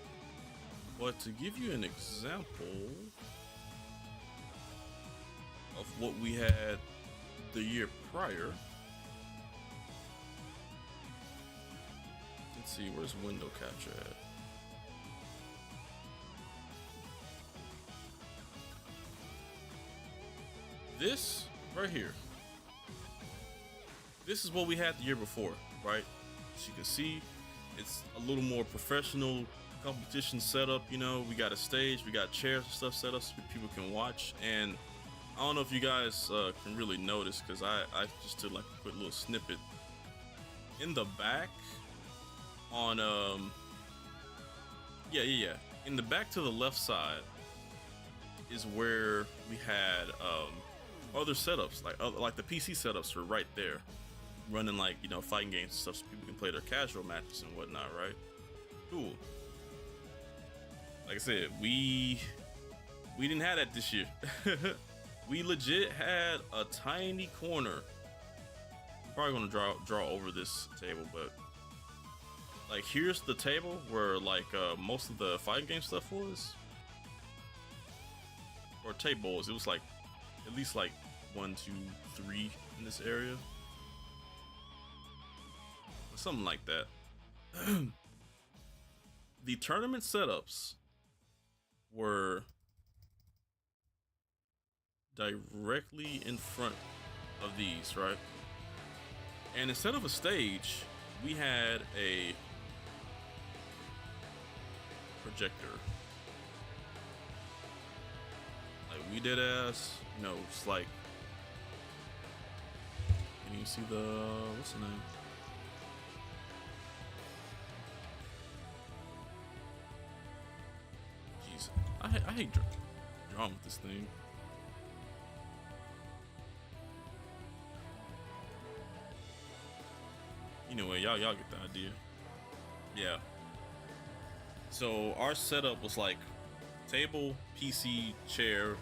But to give you an example of what we had the year prior, let's see, where's window capture at? This right here, this is what we had the year before, right? As you can see, it's a little more professional competition setup. We got a stage, we got chairs and stuff set up so people can watch. And I don't know if you guys can really notice, because I just did like a quick little snippet in the back on in the back to the left side is where we had other setups, like the PC setups were right there. running like, you know, fighting games and stuff so people can play their casual matches and whatnot, right? Cool. Like I said, we didn't have that this year. We legit had a tiny corner. I'm probably gonna draw over this table, but like here's the table where like most of the fighting game stuff was, or tables. It was like at least like 1, 2, 3 in this area, something like that. The tournament setups were directly in front of these, right? And instead of a stage, we had a projector. Like we did as, you know, it's like, can you see the, what's the name? Jeez, I hate drawing with this thing. Anyway, y'all get the idea. Yeah. So our setup was like table, PC, chair,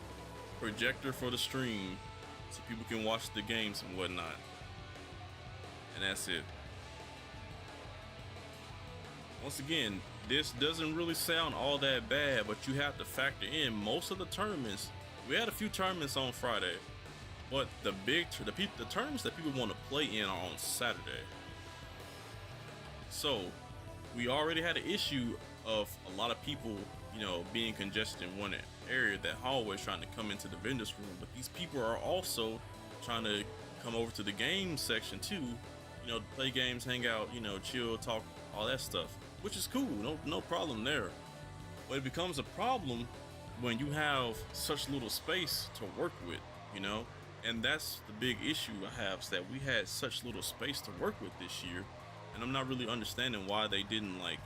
projector for the stream, so people can watch the games and whatnot. And that's it. Once again, this doesn't really sound all that bad, but you have to factor in most of the tournaments. We had a few tournaments on Friday, but the tournaments that people want to play in are on Saturday. So we already had an issue of a lot of people, you know, being congested in one area, that hallway, trying to come into the vendors room. But these people are also trying to come over to the game section too, you know, play games, hang out, you know, chill, talk, all that stuff, which is cool. No problem there. But it becomes a problem when you have such little space to work with, you know, and that's the big issue I have, is that we had such little space to work with this year. And I'm not really understanding why they didn't like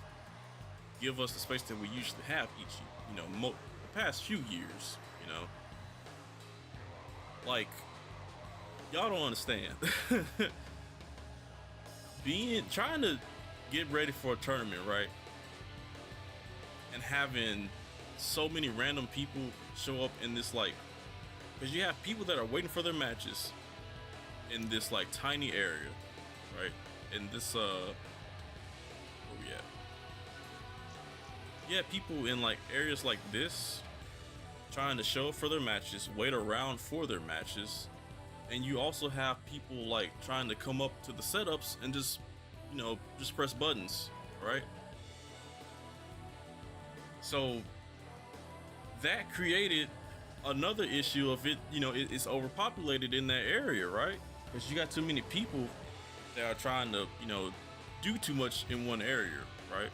give us the space that we usually have each, you know, the past few years, you know. Like, y'all don't understand. Trying to get ready for a tournament, right? And having so many random people show up in this, like, because you have people that are waiting for their matches in this like tiny area, right? In this where we at? Yeah, people in like areas like this trying to show up for their matches, wait around for their matches, and you also have people like trying to come up to the setups and just, you know, just press buttons, right? So that created another issue of it, you know, it's overpopulated in that area, right? Because you got too many people that are trying to, you know, do too much in one area, right?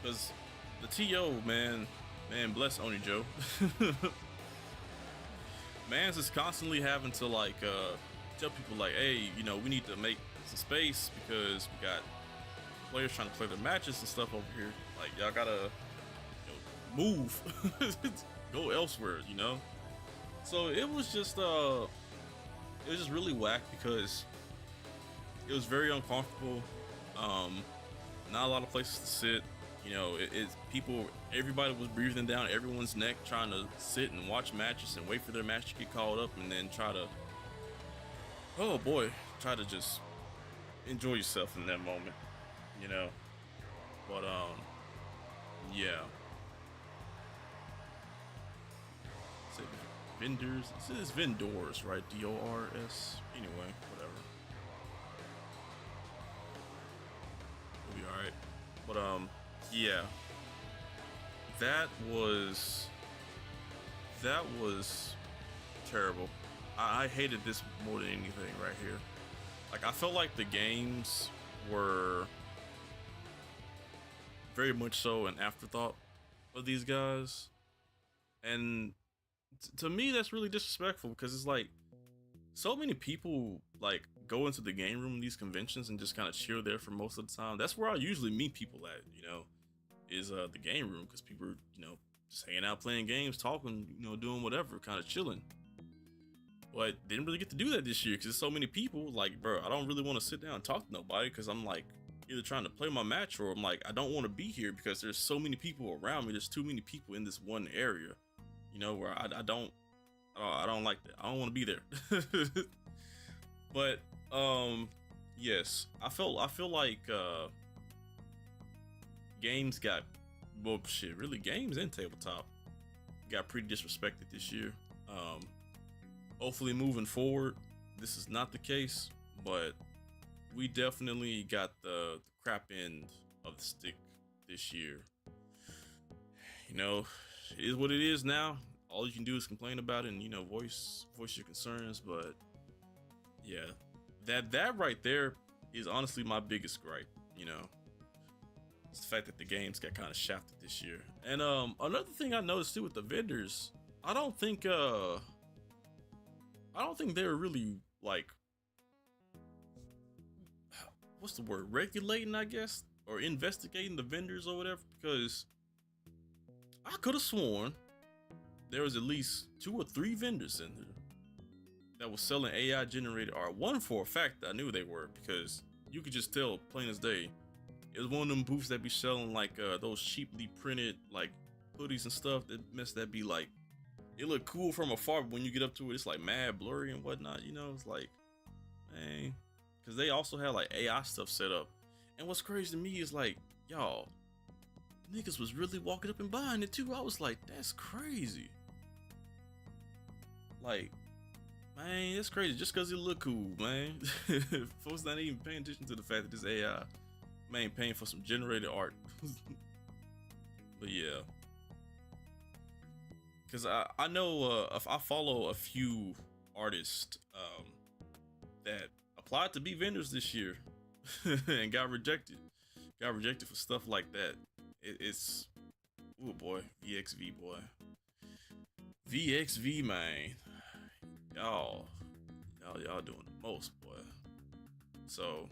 Because the TO, man, bless Oni Joe. Mans is constantly having to like tell people like, hey, you know, we need to make some space because we got players trying to play their matches and stuff over here. Like, y'all gotta, you know, move, go elsewhere, you know. So it was just really whack because it was very uncomfortable. Not a lot of places to sit. You know, everybody was breathing down everyone's neck trying to sit and watch matches and wait for their match to get called up and then try to just enjoy yourself in that moment, you know. But yeah. Say vendors. It says vendors, right? DORS. Anyway, whatever. We'll be alright. But yeah. That was terrible. I hated this more than anything right here. Like, I felt like the games were very much so an afterthought of these guys. And to me, that's really disrespectful because it's like so many people like go into the game room in these conventions and just kind of chill there for most of the time. That's where I usually meet people at, you know, is the game room, because people are, you know, just hanging out, playing games, talking, you know, doing whatever, kind of chilling. but didn't really get to do that this year because there's so many people. Like, bro, I don't really want to sit down and talk to nobody because I'm like either trying to play my match or I'm like I don't want to be here because there's so many people around me. There's too many people in this one area, you know, where I don't like that. I don't want to be there. But yes, I feel like games got, well, shit, really games and tabletop got pretty disrespected this year. Hopefully moving forward, this is not the case, but we definitely got the crap end of the stick this year. You know, it is what it is now. All you can do is complain about it and, you know, voice your concerns. But yeah, that right there is honestly my biggest gripe. You know, it's the fact that the games got kind of shafted this year. And another thing I noticed too with the vendors, I don't think they were really like, what's the word, regulating, I guess, or investigating the vendors or whatever, because I could have sworn there was at least 2 or 3 vendors in there that was selling AI generated art. One for a fact I knew they were, because you could just tell plain as day. It was one of them booths that be selling like those cheaply printed like hoodies and stuff that be like, it look cool from afar, but when you get up to it, it's like mad blurry and whatnot, you know. It's like, man, because they also had like AI stuff set up. And what's crazy to me is like, y'all, niggas was really walking up and buying it too. I was like, that's crazy. Like, man, that's crazy. Just because it look cool, man. Folks not even paying attention to the fact that this AI, man, paying for some generated art. But yeah, because I know I follow a few artists that applied to be vendors this year and got rejected for stuff like that. It's, oh boy, VXV boy, VXV, man, y'all doing the most, boy. So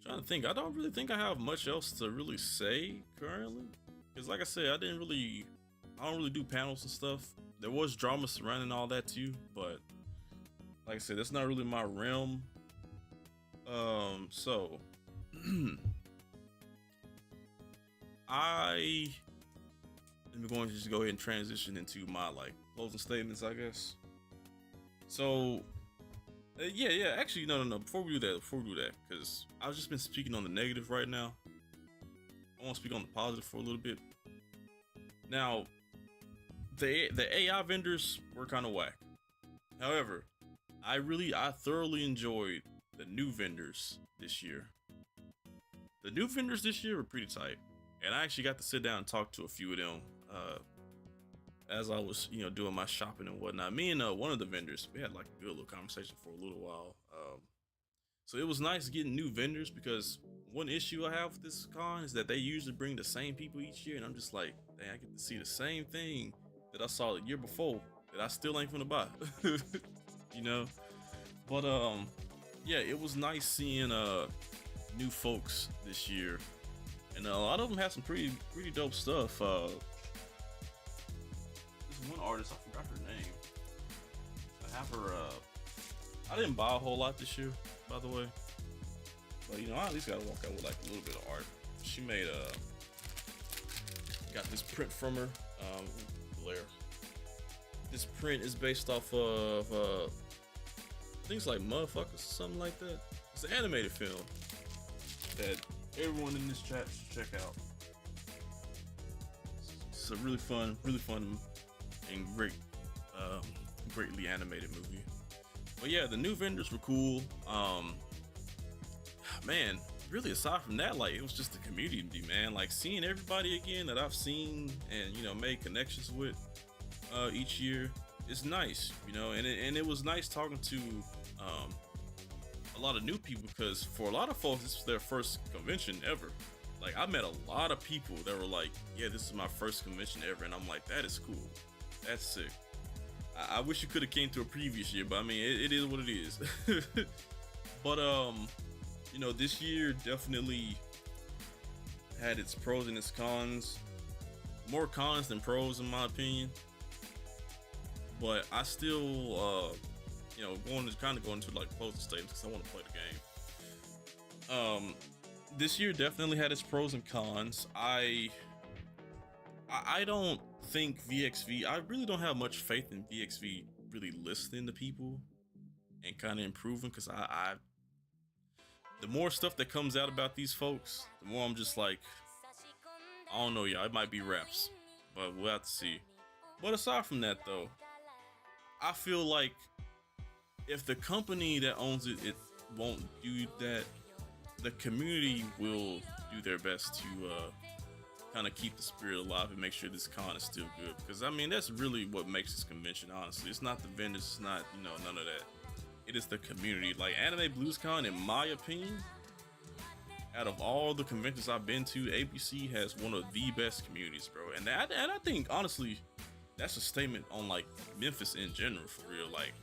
trying to think, I don't really think I have much else to really say currently, because like I said, I don't really do panels and stuff. There was drama surrounding all that too, but like I said, that's not really my realm. So I'm going to just go ahead and transition into my like closing statements, I guess. So yeah, actually, no, before we do that, because I've just been speaking on the negative right now. I want to speak on the positive for a little bit. Now, the AI vendors were kind of whack. However, I thoroughly enjoyed the new vendors this year. The new vendors this year were pretty tight, and I actually got to sit down and talk to a few of them as I was, you know, doing my shopping and whatnot. Me and one of the vendors, we had like a good little conversation for a little while. So it was nice getting new vendors, because one issue I have with this con is that they usually bring the same people each year, and I'm just like, dang, I get to see the same thing that I saw the year before that I still ain't gonna buy. You know? But yeah, it was nice seeing new folks this year, and a lot of them have some pretty dope stuff. This one artist, I forgot her name. I have her. I didn't buy a whole lot this year, by the way, but you know, I at least gotta walk out with like a little bit of art. She made got this print from her. Blair. This print is based off of things like Motherfuckers or something like that. It's an animated film that everyone in this chat should check out. It's a really fun and greatly animated movie. But yeah, the new vendors were cool. Man, really aside from that, like, it was just the community, man. Like, seeing everybody again that I've seen and, you know, made connections with each year, it's nice, you know. And it was nice talking to a lot of new people, because for a lot of folks, this was their first convention ever. Like, I met a lot of people that were like, yeah, this is my first convention ever, and I'm like, that is cool, that's sick. I wish you could have came to a previous year, but I mean, it is what it is. But you know, this year definitely had its pros and its cons. More cons than pros, in my opinion. But I still, going into like closing statements because I want to play the game. This year definitely had its pros and cons. I don't think VXV. I really don't have much faith in VXV really listening to people and kind of improving, because the more stuff that comes out about these folks, the more I'm just like, I don't know, y'all. It might be raps, but we'll have to see. But aside from that, though, I feel like if the company that owns it won't do that, the community will do their best to kind of keep the spirit alive and make sure this con is still good. Because I mean, that's really what makes this convention. Honestly, it's not the vendors, it's not none of that. It is the community. Like Anime BluesCon, in my opinion, out of all the conventions I've been to, ABC has one of the best communities, bro. And I think honestly, that's a statement on like Memphis in general, for real. Like,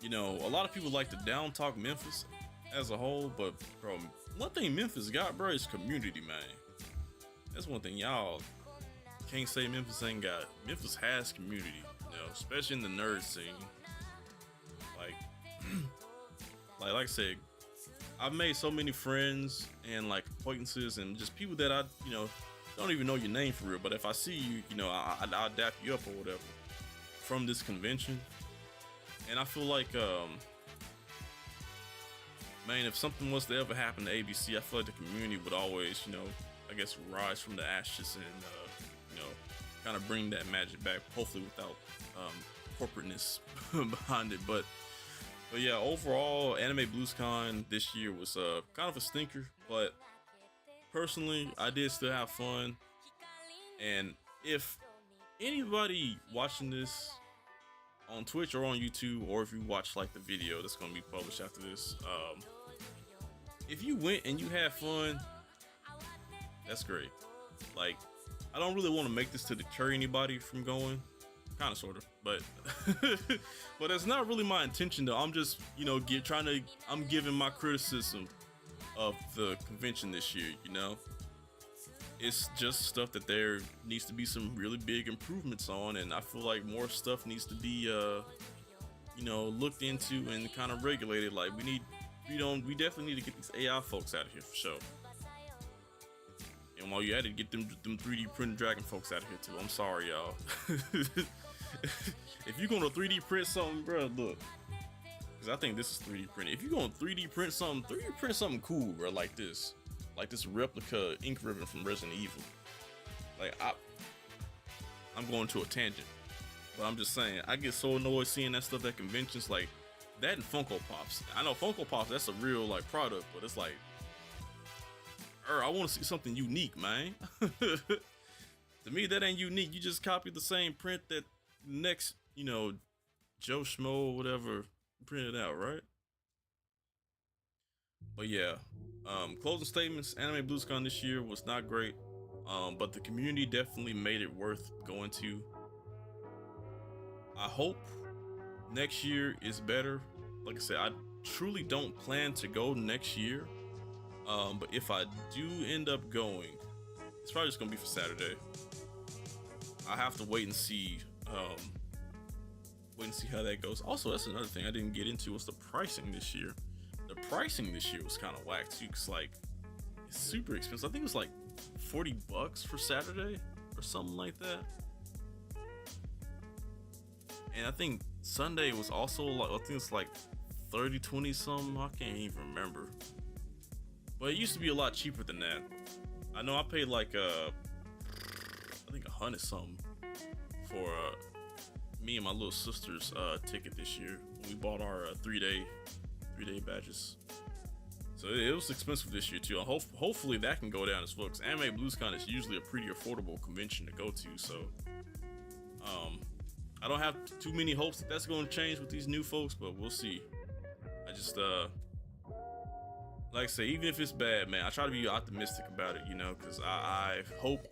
a lot of people like to down talk Memphis as a whole, but bro, one thing Memphis got, bro, is community, man. That's one thing y'all can't say Memphis ain't got. Memphis has community, especially in the nerd scene. Like, like I said, I've made so many friends and like acquaintances and just people that I, don't even know your name for real. But if I see you, I'll dap you up or whatever from this convention. And I feel like, man, if something was to ever happen to ABC, I feel like the community would always, I guess, rise from the ashes and, kind of bring that magic back, hopefully without corporateness behind it. But yeah, overall, Anime BluesCon this year was kind of a stinker, but personally, I did still have fun. And if anybody watching this on Twitch or on YouTube, or if you watch like the video that's going to be published after this, if you went and you had fun, that's great. Like, I don't really want to make this to deter anybody from going, kind of, sort of, but but that's not really my intention though. I'm just, I'm giving my criticism of the convention this year. It's just stuff that there needs to be some really big improvements on, and I feel like more stuff needs to be looked into and kind of regulated. Like, we definitely need to get these AI folks out of here for sure. And while you at it, get them 3D printed dragon folks out of here too. I'm sorry, y'all. If you're gonna 3D print something, bro, look, because I think this is 3D printed. If you're gonna 3D print something cool, bro, like this replica ink ribbon from Resident Evil. Like, I'm going to a tangent, but I'm just saying, I get so annoyed seeing that stuff at conventions, like that and Funko Pops. I know Funko Pops, that's a real like product, but it's like, I want to see something unique, man. To me, that ain't unique. You just copy the same print that next, Joe Schmo or whatever printed out, right? But yeah, closing statements. Anime BluesCon this year was not great, but the community definitely made it worth going to. I hope next year is better. Like I said, I truly don't plan to go next year. But if I do end up going, it's probably just gonna be for Saturday. I have to wait and see how that goes. Also, that's another thing I didn't get into, was the pricing this year. The pricing this year was kind of whack too, cause like it's super expensive. I think it was like $40 for Saturday or something like that. And I think Sunday was also like, I think it's like 30, 20 something. I can't even remember. But it used to be a lot cheaper than that. I know I paid like I think 100 something for me and my little sister's ticket this year. We bought our 3-day badges. So it was expensive this year too. Hopefully that can go down as well, because Anime BluesCon is usually a pretty affordable convention to go to. So I don't have too many hopes that that's going to change with these new folks, but we'll see. I just like I say, even if it's bad, man, I try to be optimistic about it, because I hope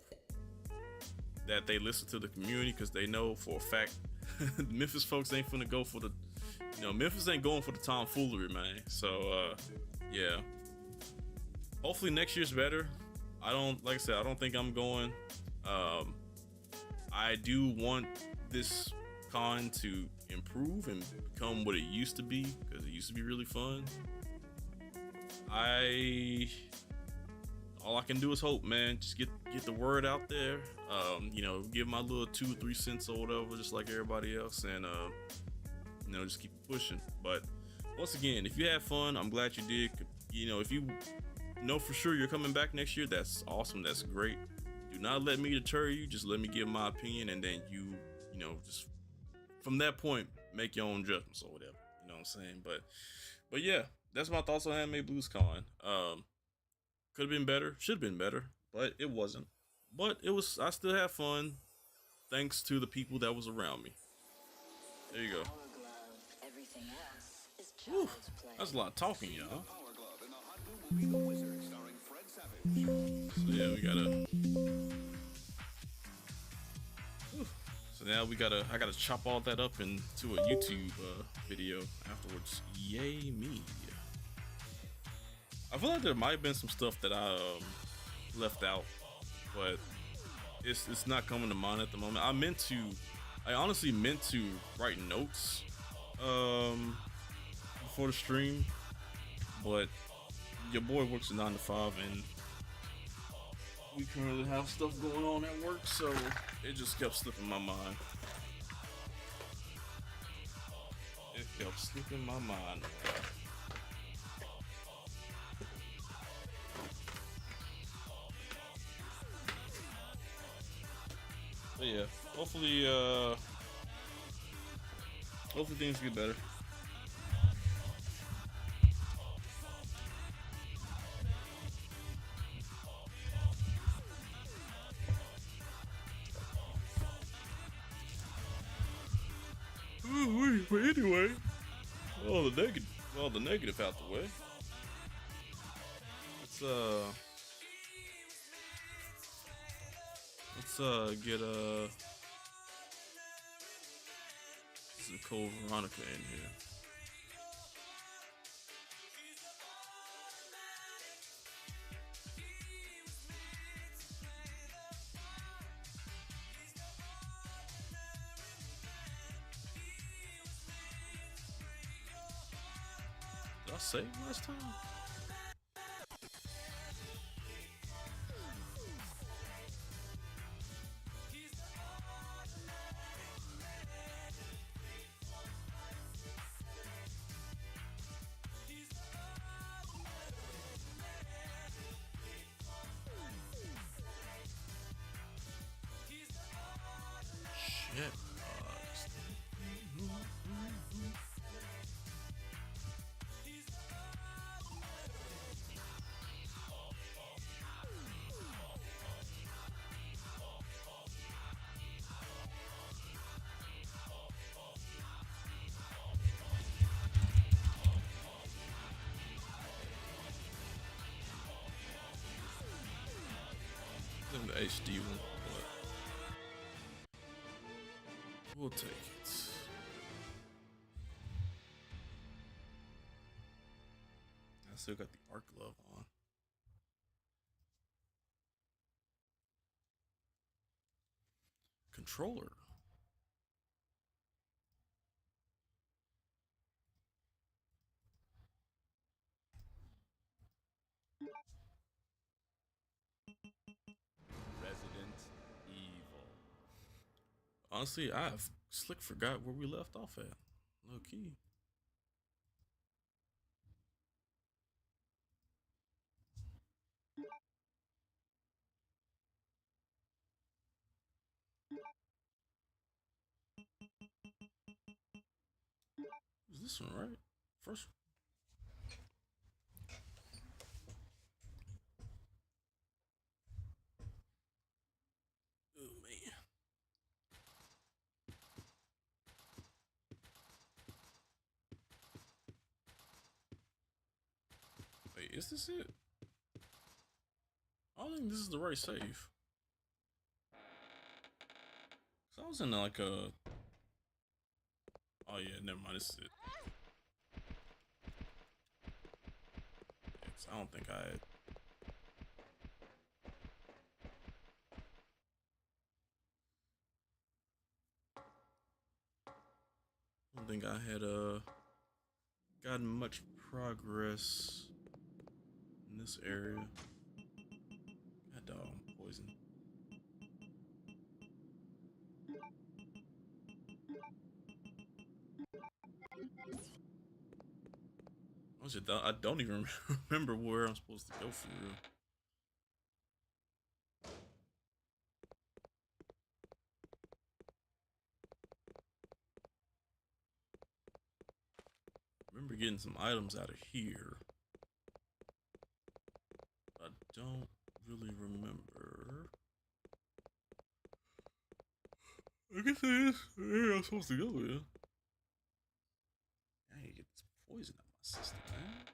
that they listen to the community, because they know for a fact the Memphis folks ain't finna go for the, Memphis ain't going for the tomfoolery, man. So, yeah. Hopefully next year's better. Like I said, I don't think I'm going. I do want this con to improve and become what it used to be, because it used to be really fun. I All I can do is hope, man. Just get the word out there. You know, give my little 2 or 3 cents or whatever, just like everybody else, and you know, just keep pushing. But once again, if you had fun, I'm glad you did. You know, if you know for sure you're coming back next year, that's awesome. That's great. Do not let me deter you. Just let me give my opinion, and then you know, just from that point, make your own judgments or whatever. You know what I'm saying? But yeah, that's my thoughts on Anime Blues Con. Could have been better, should have been better, but it wasn't. But it was. I still had fun, thanks to the people that was around me. There you go. Whew, that's a lot of talking, y'all. So yeah, we gotta. Whew. So now I gotta chop all that up into a YouTube video afterwards. Yay me! I feel like there might have been some stuff that I left out, but it's not coming to mind at the moment. I honestly meant to write notes before the stream, but your boy works a 9 to 5, and we currently have stuff going on at work, so it just kept slipping my mind. It kept slipping my mind. But yeah, hopefully things get better. But anyway, the negative out the way. Let's get some cold Veronica in here. Did I save last time? Shit. The HD one, but we'll take it. I still got the arc glove on. Controller. Honestly, I've slick forgot where we left off at. Low key. Is this one right? First. Oh man. Wait, is this it? I don't think this is the right save. So I was in like a. Oh yeah, never mind. This is it. I don't think I had. think I had gotten much progress in this area. God dog, I'm poisoned. I don't even remember where I'm supposed to go for real. Remember getting some items out of here. I don't really remember. I guess it is where I'm supposed to go with. I need to get this poison out of my system, man.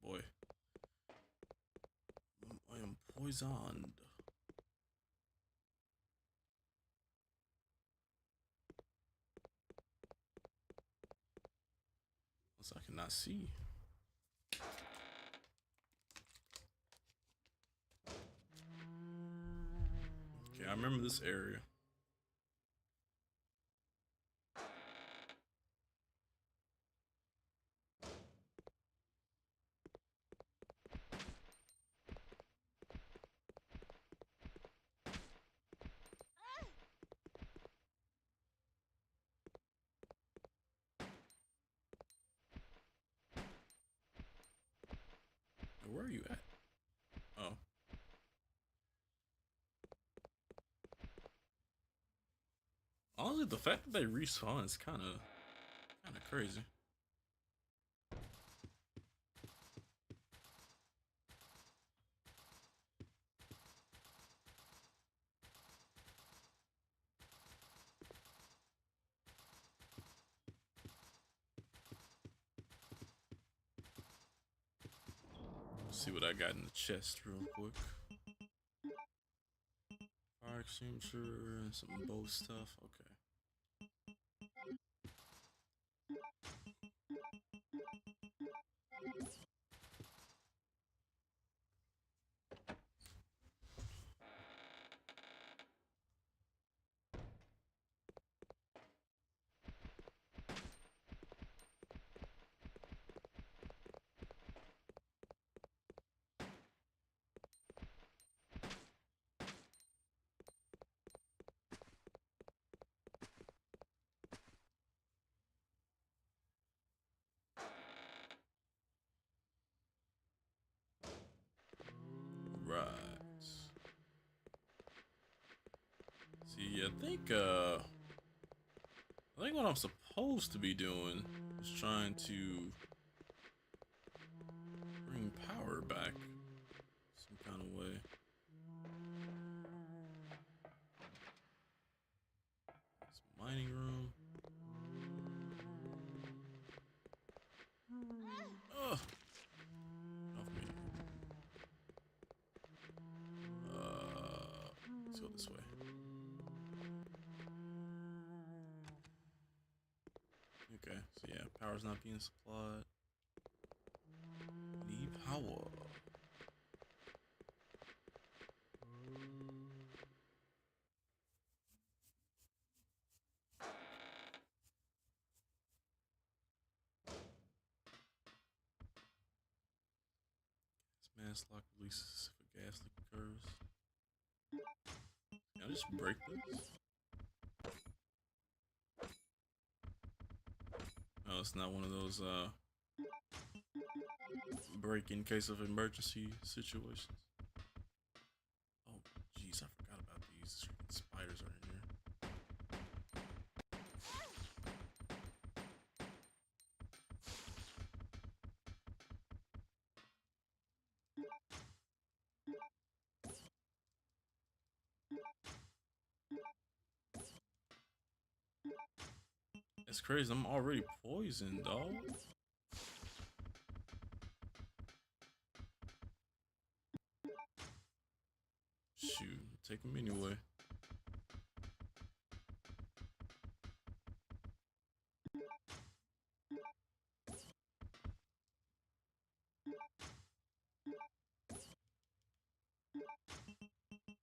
Boy, I am poisoned. Unless I cannot see. Okay, I remember this area. Where are you at? Oh. Honestly, the fact that they respawn is kind of crazy. Let's see what I got in the chest real quick. Fire extinguisher and some bow stuff. Okay. Right. See, I think what I'm supposed to be doing is trying to bring power back some kind of way. It's mining room. Ugh. Off me. Let's go this way. Okay, so yeah, power's not being supplied. Need power. This mask lock releases if a gas leak occurs. Can I just break this? Oh, it's not one of those break in case of emergency situations. Oh, jeez, I forgot about these. Spiders are in here. It's crazy. I'm already poisoned, dog. Shoot, take him anyway.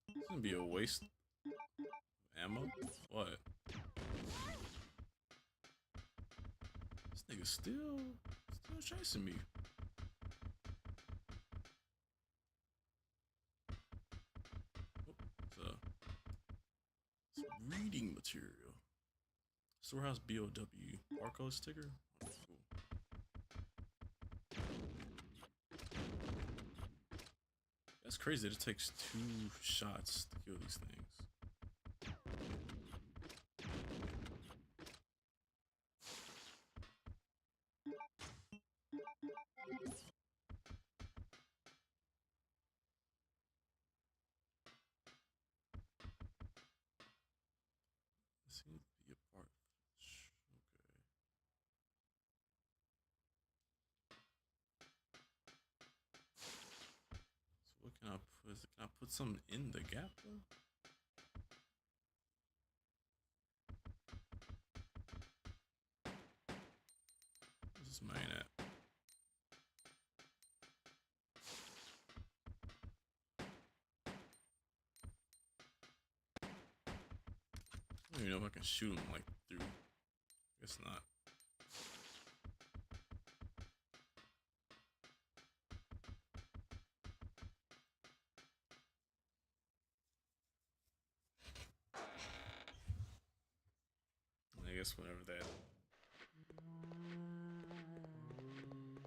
It's gonna be a waste of ammo. What? This nigga's still chasing me. Oh, it's reading material. Storehouse BOW. Barcode sticker? Oh, cool. That's crazy that it takes 2 shots to kill these things. This seems to be a part. Okay. So what can I put? Can I put something in the gap though? Where's this mine at? I don't even know if I can shoot him like through. Guess not. I guess whenever that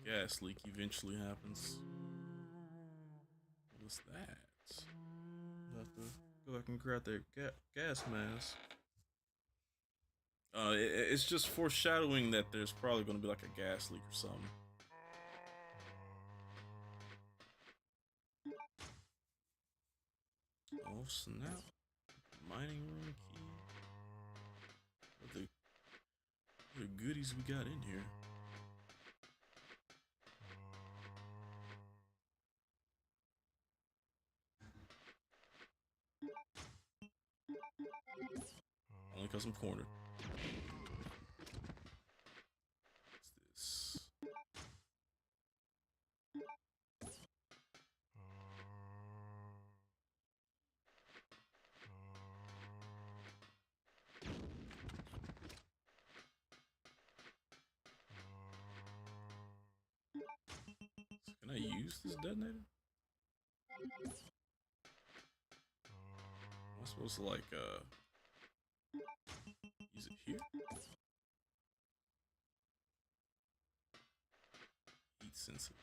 gas leak eventually happens. What's that? I'll have to go back and grab that gas mask. It's just foreshadowing that there's probably going to be like a gas leak or something. Oh snap! Mining room key. What the goodies we got in here? Only cause I'm cornered. What's this? Can I use this detonator? Am I supposed to like use it here? Heat sensitive.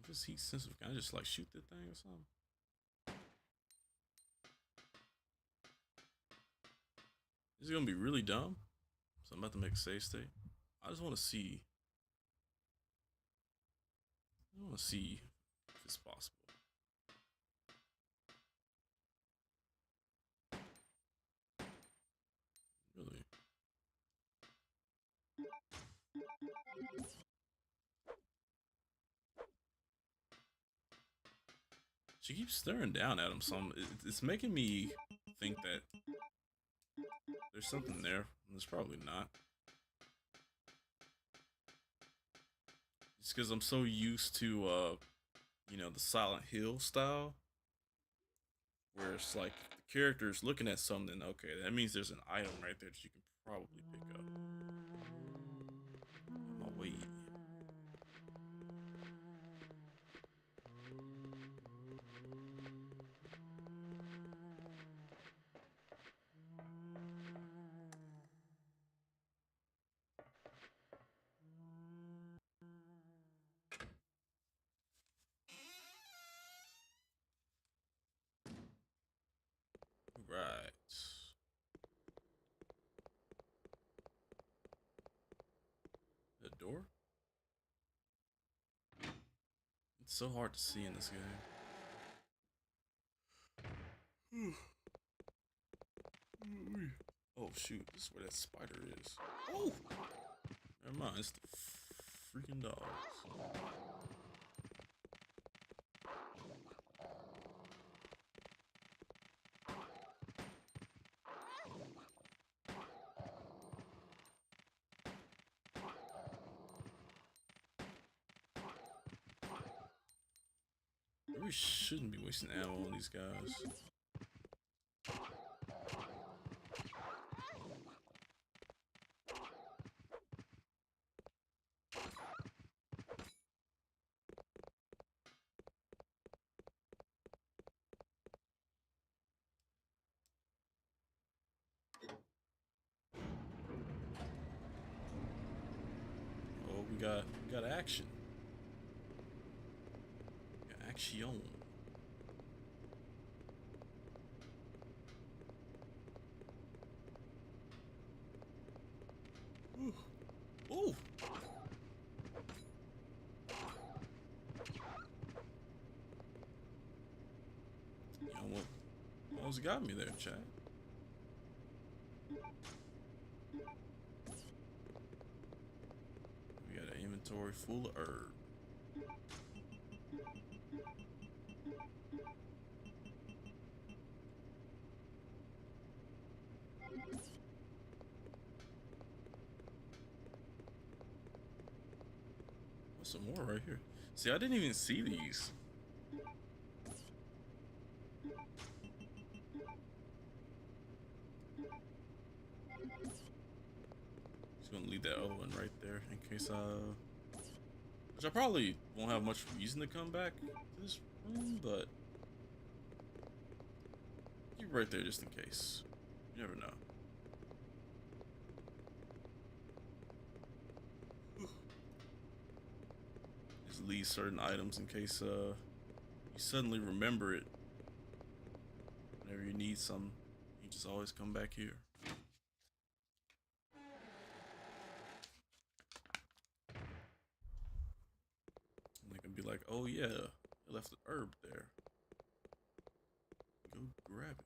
If it's heat sensitive, can I just like shoot the thing or something? This is gonna be really dumb. So I'm about to make a save state. I just want to see. I want to see if it's possible. Really? She keeps staring down at him, so it's making me think that there's something there. There's probably not. Just because I'm so used to, you know, the Silent Hill style, where it's like the character's looking at something. Okay, that means there's an item right there that you can probably pick up. On my way. Right. The door? It's so hard to see in this game. Oh shoot, this is where that spider is. Oh! Never mind, it's the freaking dogs. We shouldn't be wasting ammo on these guys. Oh, we got action. We got action. Ooh. Ooh. You almost got me there, Chad. We got an inventory full of herb. What's some more right here? See, I didn't even see these. Just gonna leave that other one right there in case which I probably won't have much reason to come back to this room, but keep it right there just in case. You never know. Just leave certain items in case you suddenly remember it. Whenever you need some, you just always come back here. And they can be like, oh yeah, I left the herb there. Go grab it.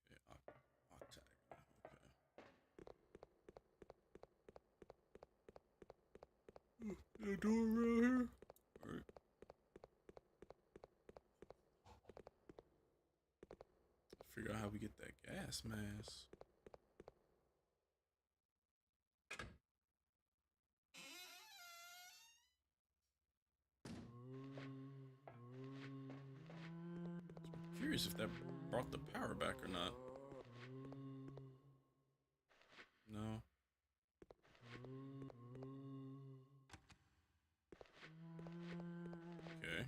Okay, octagonal. Okay. Is there a door around here? Alright. Figure out how we get that gas mask. I'm curious if that brought the power back or not. No. Okay.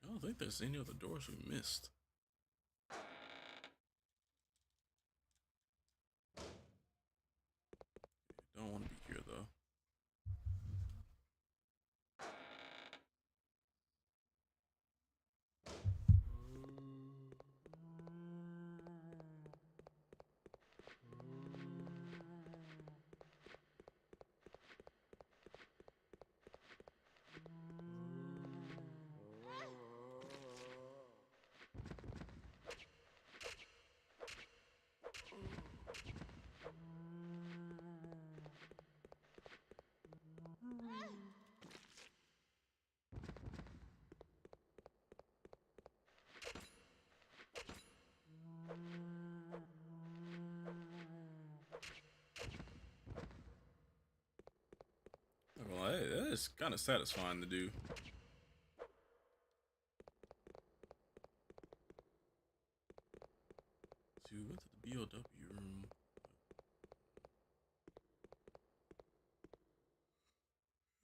I don't think there's any other doors we missed. Don't want to be here though. is kind of satisfying to do. So we went to the BOW room.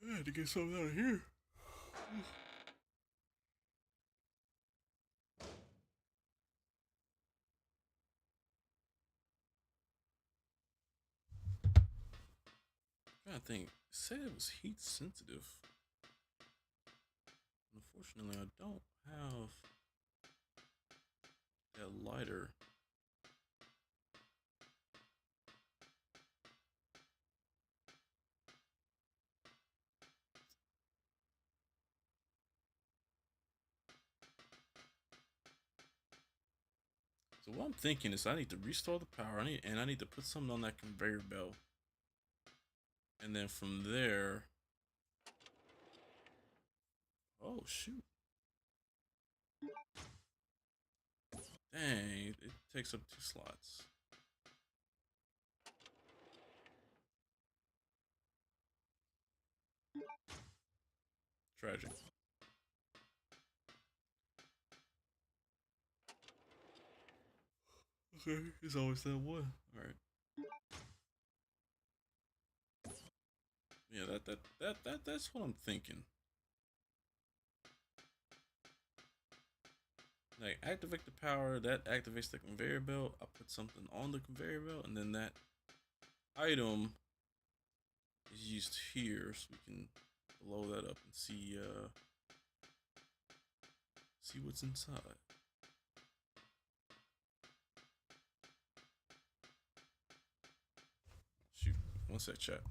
I had to get something out of here. I think it said it was heat sensitive. Unfortunately, I don't have that lighter. So what I'm thinking is I need to restore the power. I need to put something on that conveyor belt. And then from there, oh shoot. Dang, it takes up 2 slots. Tragic. Okay, it's always that one. Alright. Yeah, that's what I'm thinking. Like, activate the power, that activates the conveyor belt. I put something on the conveyor belt, and then that item is used here, so we can blow that up and see what's inside. Shoot, one sec, chat.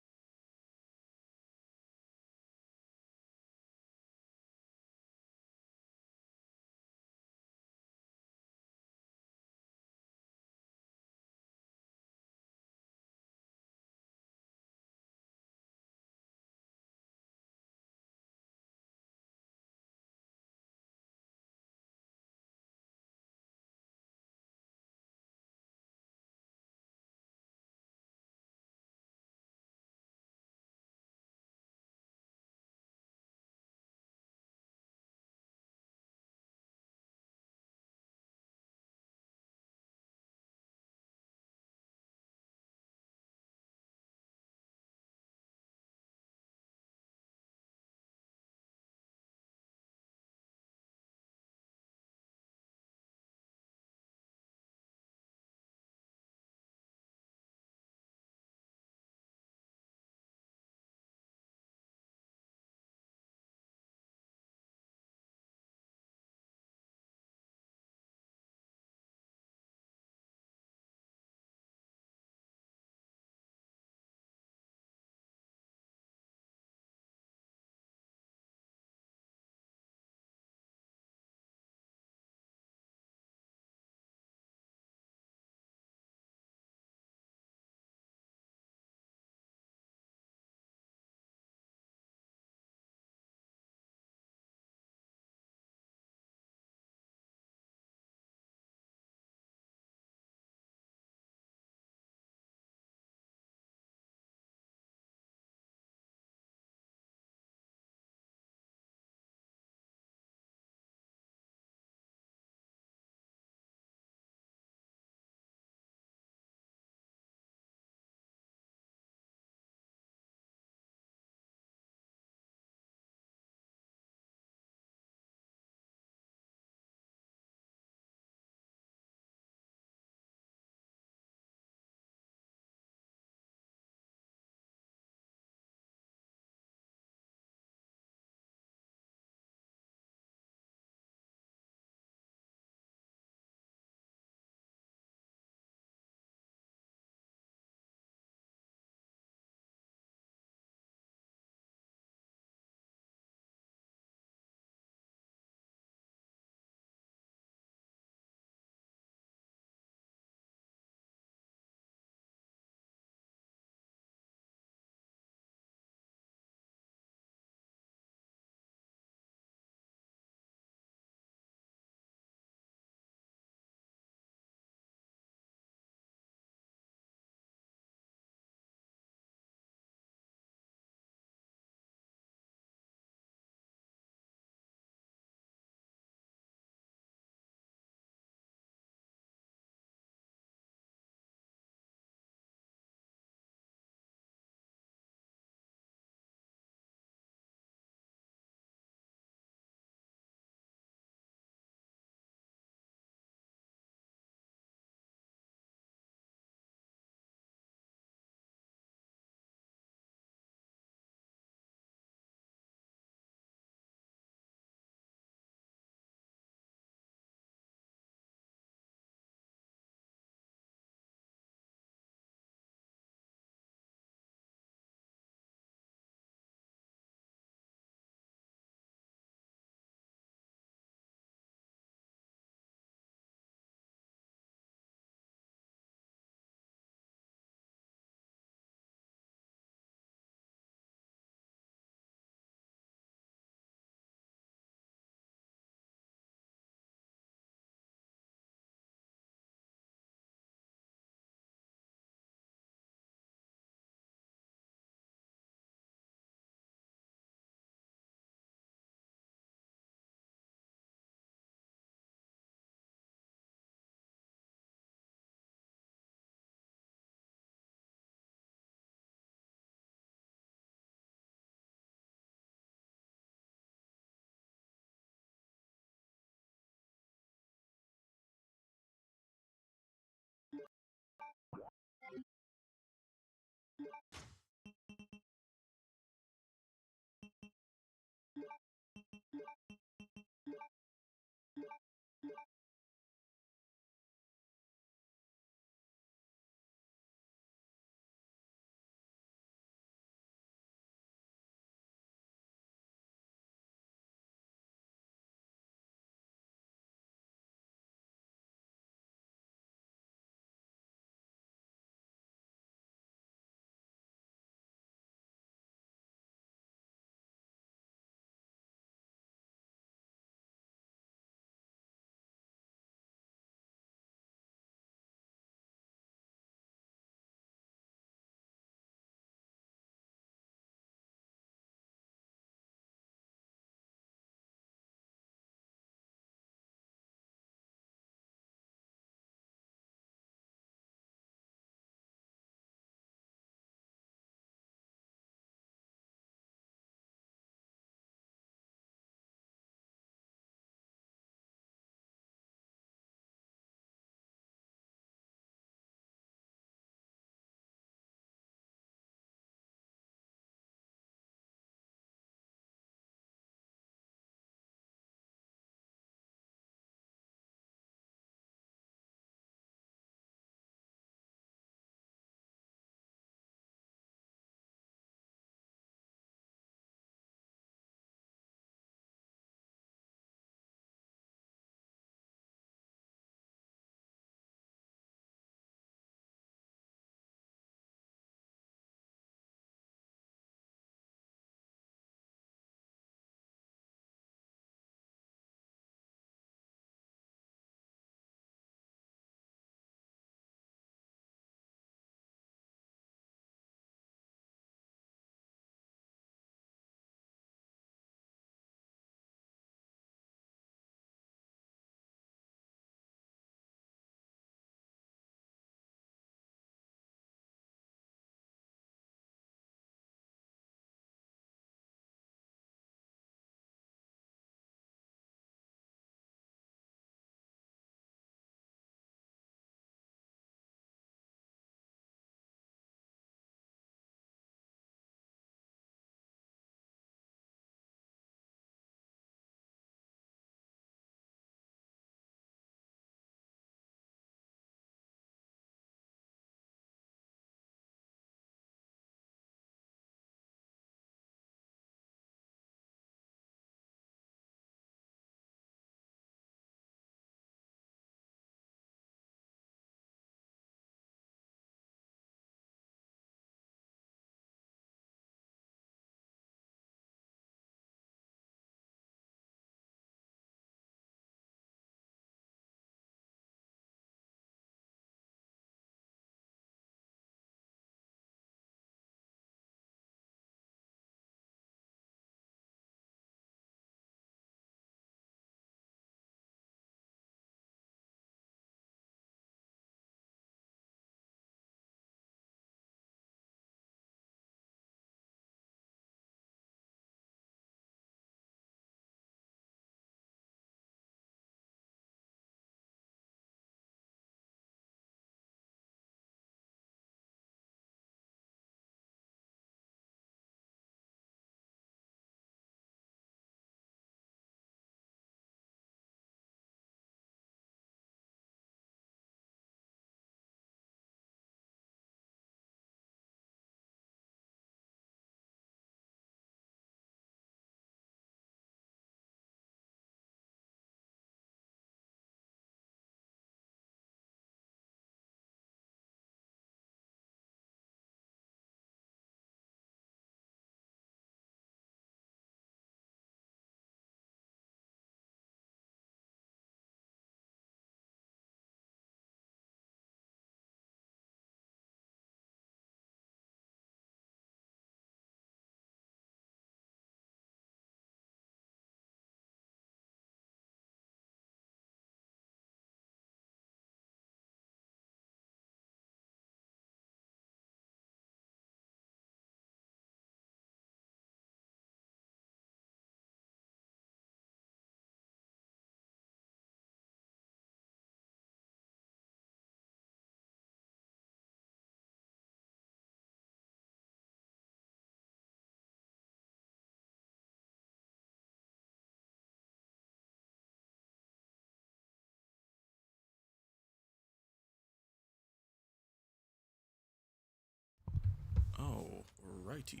Alrighty.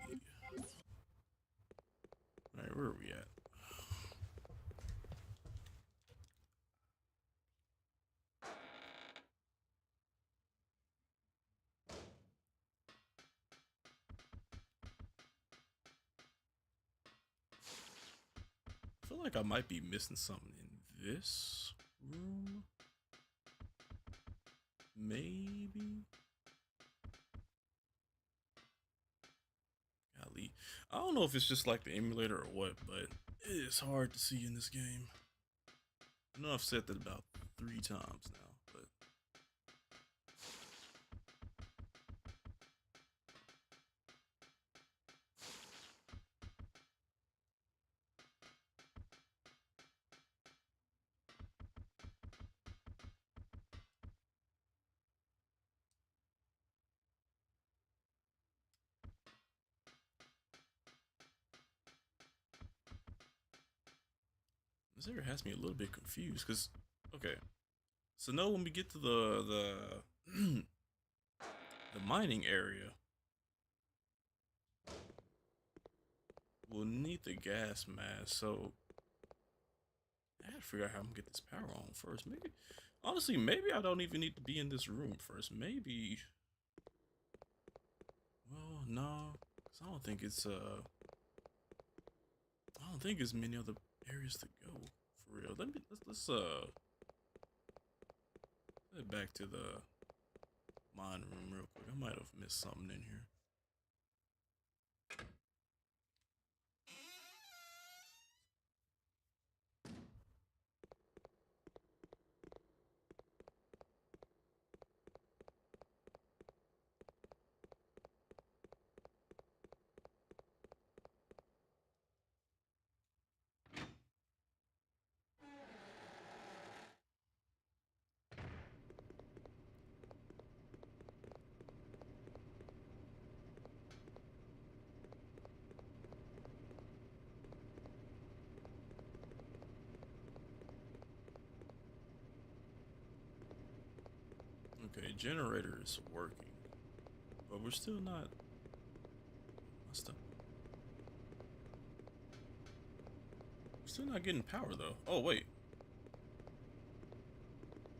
Alright, where are we at? I feel like I might be missing something in this room. Maybe. Golly. I don't know if it's just like the emulator or what, but it's hard to see in this game. I know I've said that about 3 times now, but this area has me a little bit confused. Cause okay, so now when we get to the the mining area, we'll need the gas mask. So I gotta figure out how I'm gonna get this power on first. Maybe, honestly, maybe I don't even need to be in this room first. Maybe, well, no, cause I don't think there's many other areas to go for real. Let's head back to the mine room real quick. I might have missed something in here. Okay, generator is working, but we're still not. We're still not getting power though. Oh wait.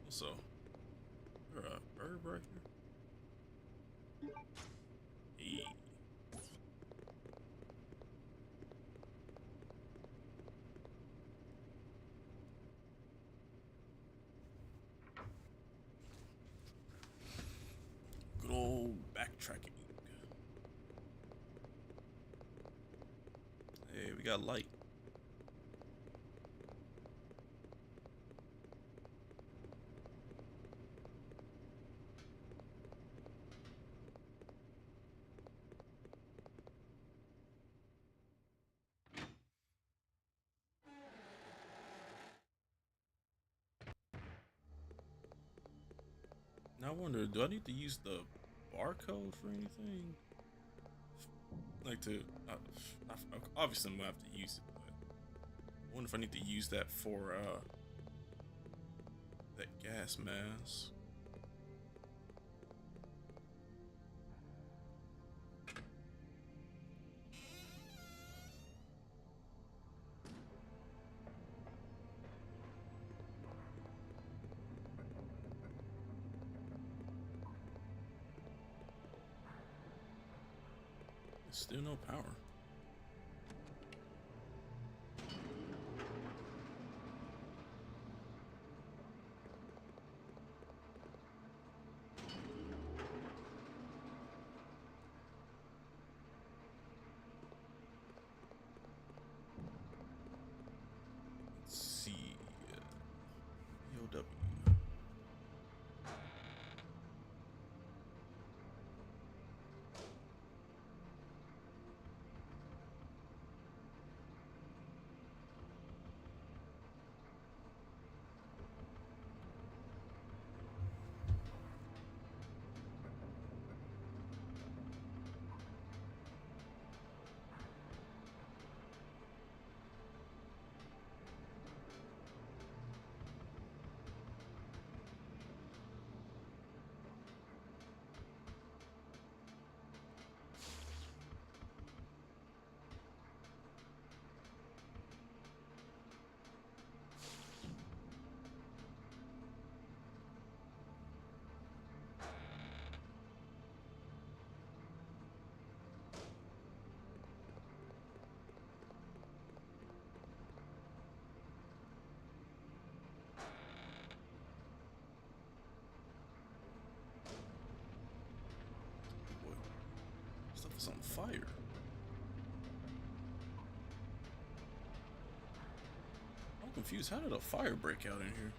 Also, is there a bird right here? Hey. Good old backtracking. Hey, we got light. Now I wonder, do I need to use the barcode for anything? Like to, obviously I'm gonna have to use it, but I wonder if I need to use that for that gas mask. There's still no power. Let's see. EOW. It's on fire. I'm confused. How did a fire break out in here?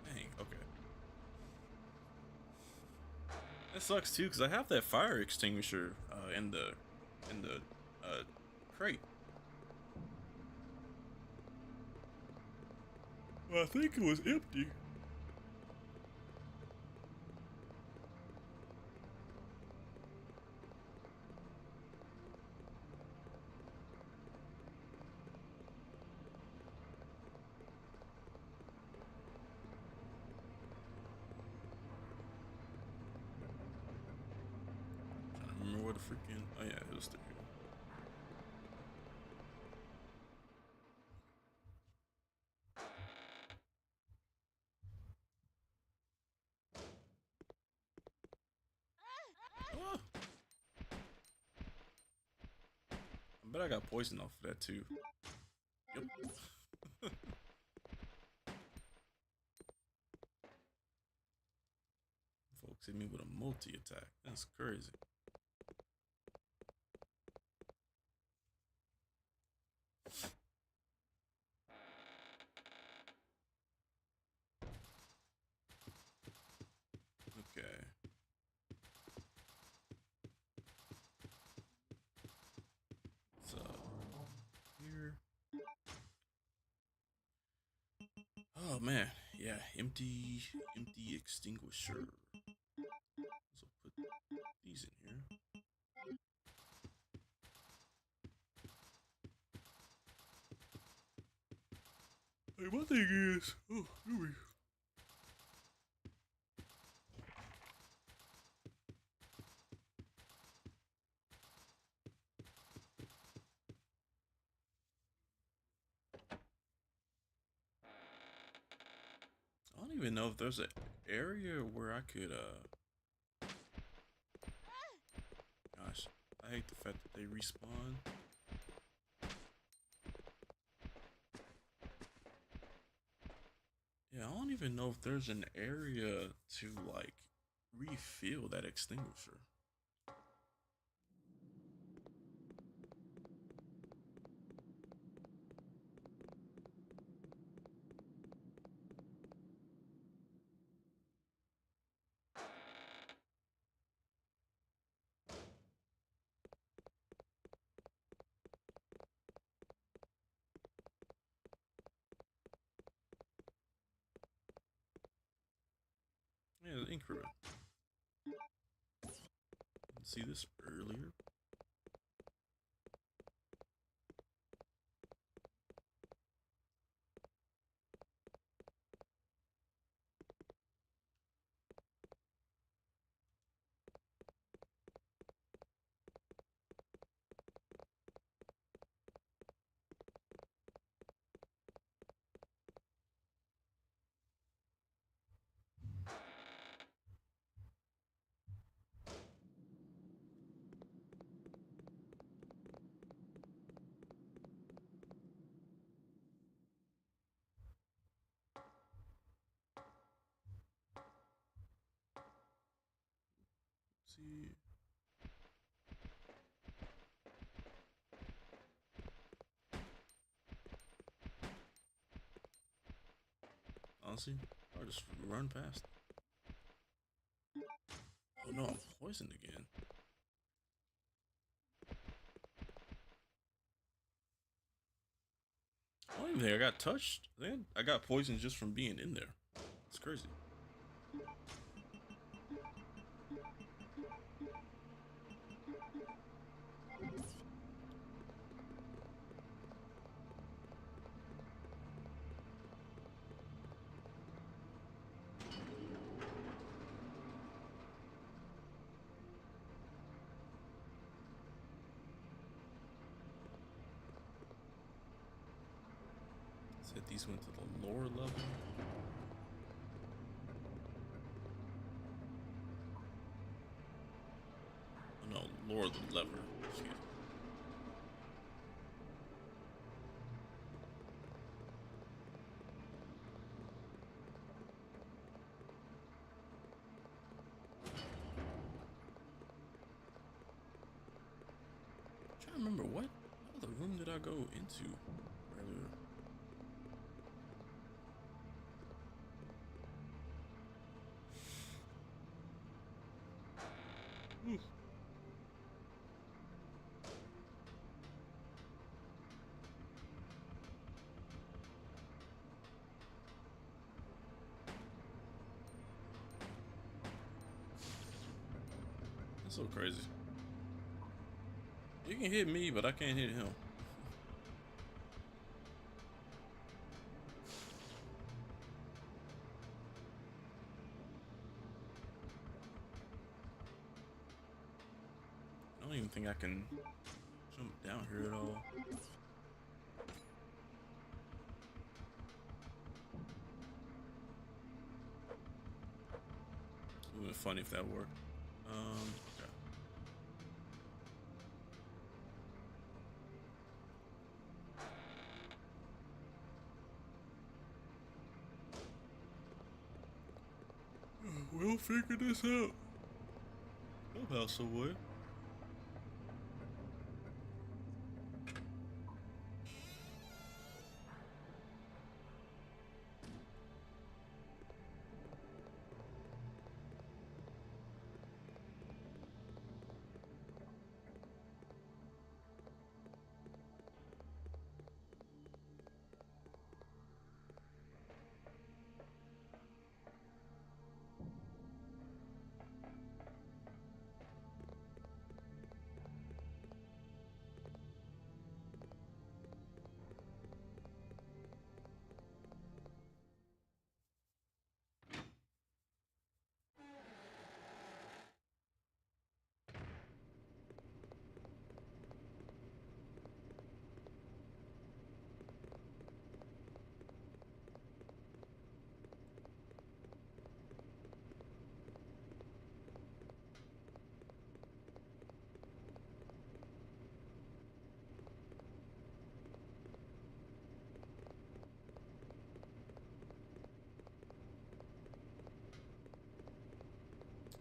Dang, okay. That sucks too, because I have that fire extinguisher in the crate. Well, I think it was empty. Trying to remember where the freaking. Oh yeah, it was still here. Ah! I bet I got poisoned off of that too. Yep. Folks hit me with a multi-attack. That's crazy. Okay. So here. Oh man, yeah, empty extinguisher. So put these in here. Hey, my thing is, oh, here we. I don't even know if there's an area where I could gosh, I hate the fact that they respawn. Yeah, I don't even know if there's an area to like refill that extinguisher. Yeah, the ink ribbon. See this earlier. See. Honestly, I'll just run past. Oh no, I'm poisoned again. I don't even think I got touched. Then I got poisoned just from being in there. It's crazy. Said these went to the lower level. Oh, no, lower the lever. Excuse me. remember what other room did I go into earlier? Ooh. That's so crazy. You can hit me, but I can't hit him. I don't even think I can jump down here at all. It would be funny if that worked. Okay. We'll figure this out. Somehow, some way.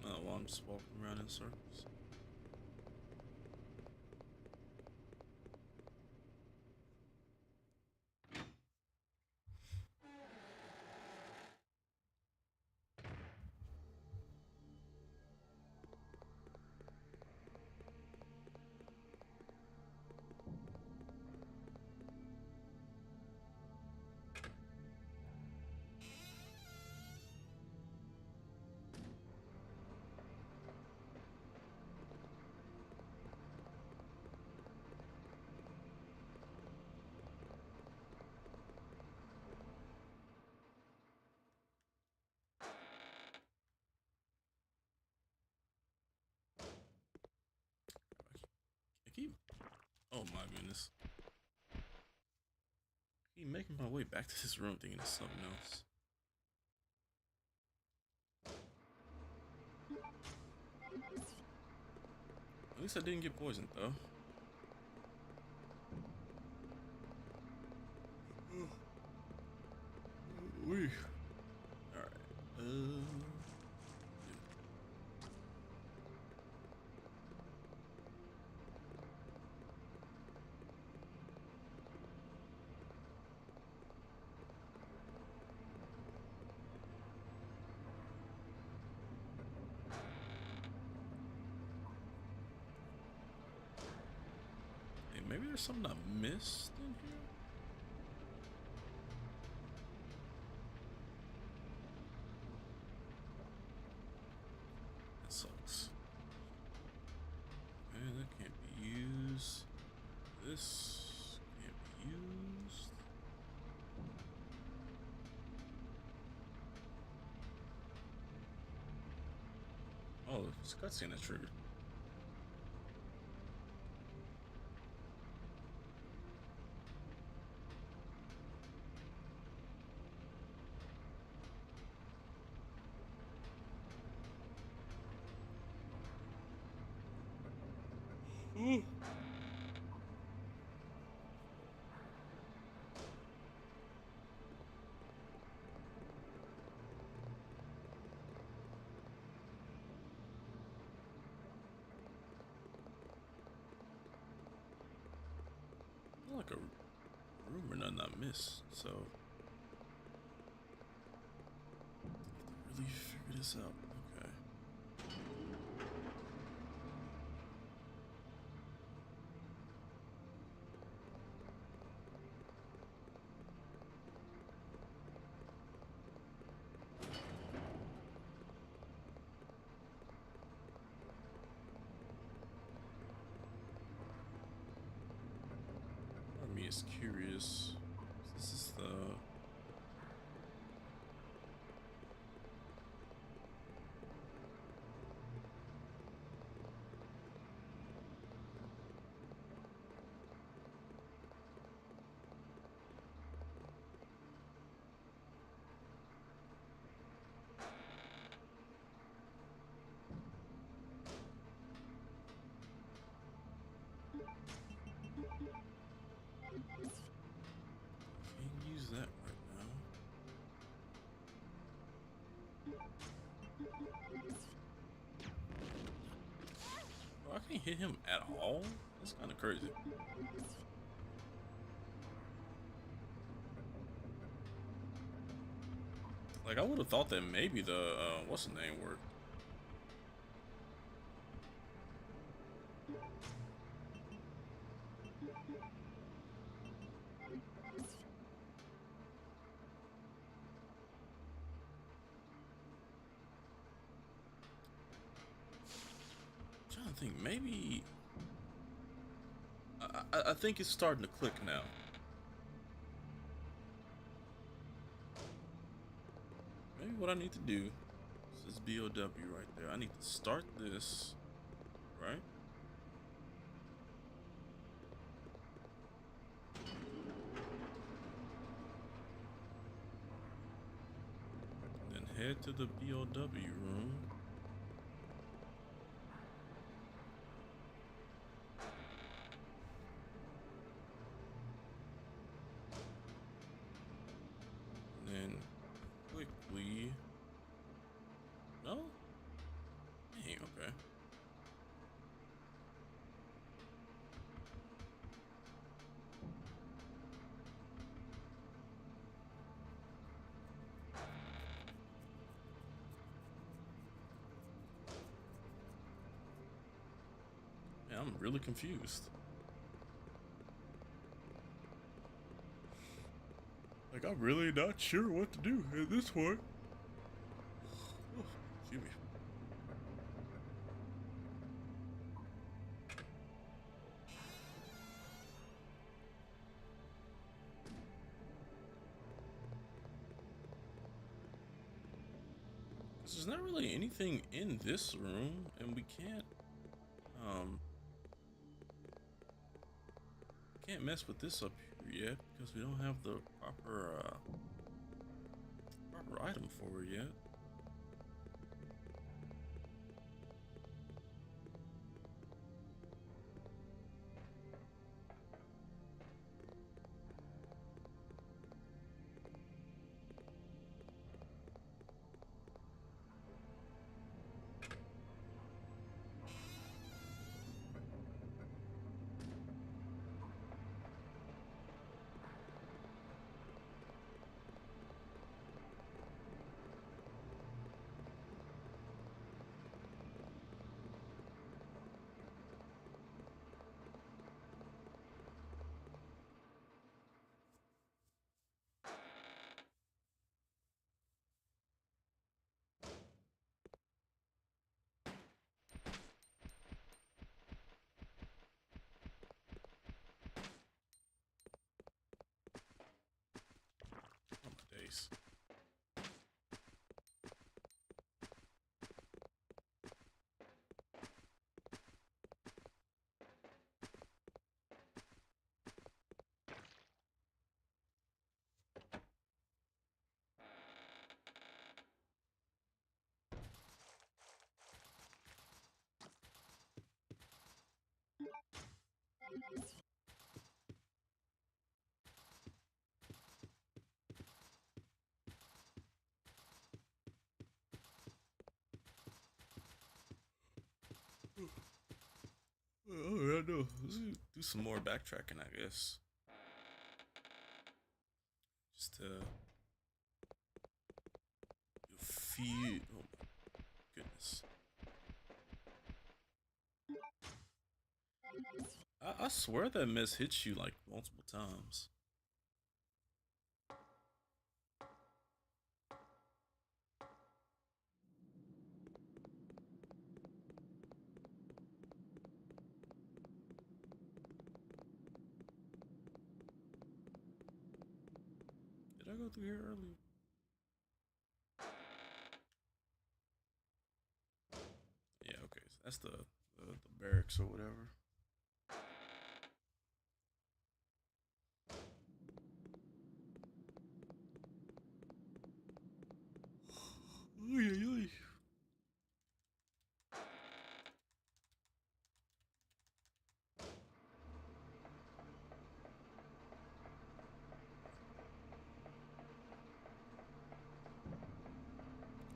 Oh, well, I'm just walking around in circles. I keep. Oh my goodness. I keep making my way back to this room thinking it's something else. At least I didn't get poisoned though. Wee. Alright. Hey, maybe there's something I missed in here? That sucks. Okay, that can't be used. This can't be used. Oh, it's a cutscene that triggered. Ooh. wasn't like a room or nothing I missed, so I have to really figure this out. Okay. Part of me is curious. This is the can't use that right now. Oh, I can't hit him at all? That's kind of crazy. Like, I would have thought that maybe the, what's the name worked. I'm trying to think, maybe... I think it's starting to click now. Maybe what I need to do, this is BOW right there. I need to start this, right? Then head to the BOW room. And then quickly... No? Dang, okay. Man, I'm really confused. Like, I'm really not sure what to do at this point. Oh, excuse me. There's not really anything in this room, and we can't mess with this up here yet because we don't have the proper item for it yet. Oh my days. Oh, I know. Let's do some more backtracking, I guess. to you feel. Oh my goodness! I swear that miss hits you like multiple times. Did I go through here earlier? Yeah, okay. So that's the barracks or whatever. Oy, oy, oy.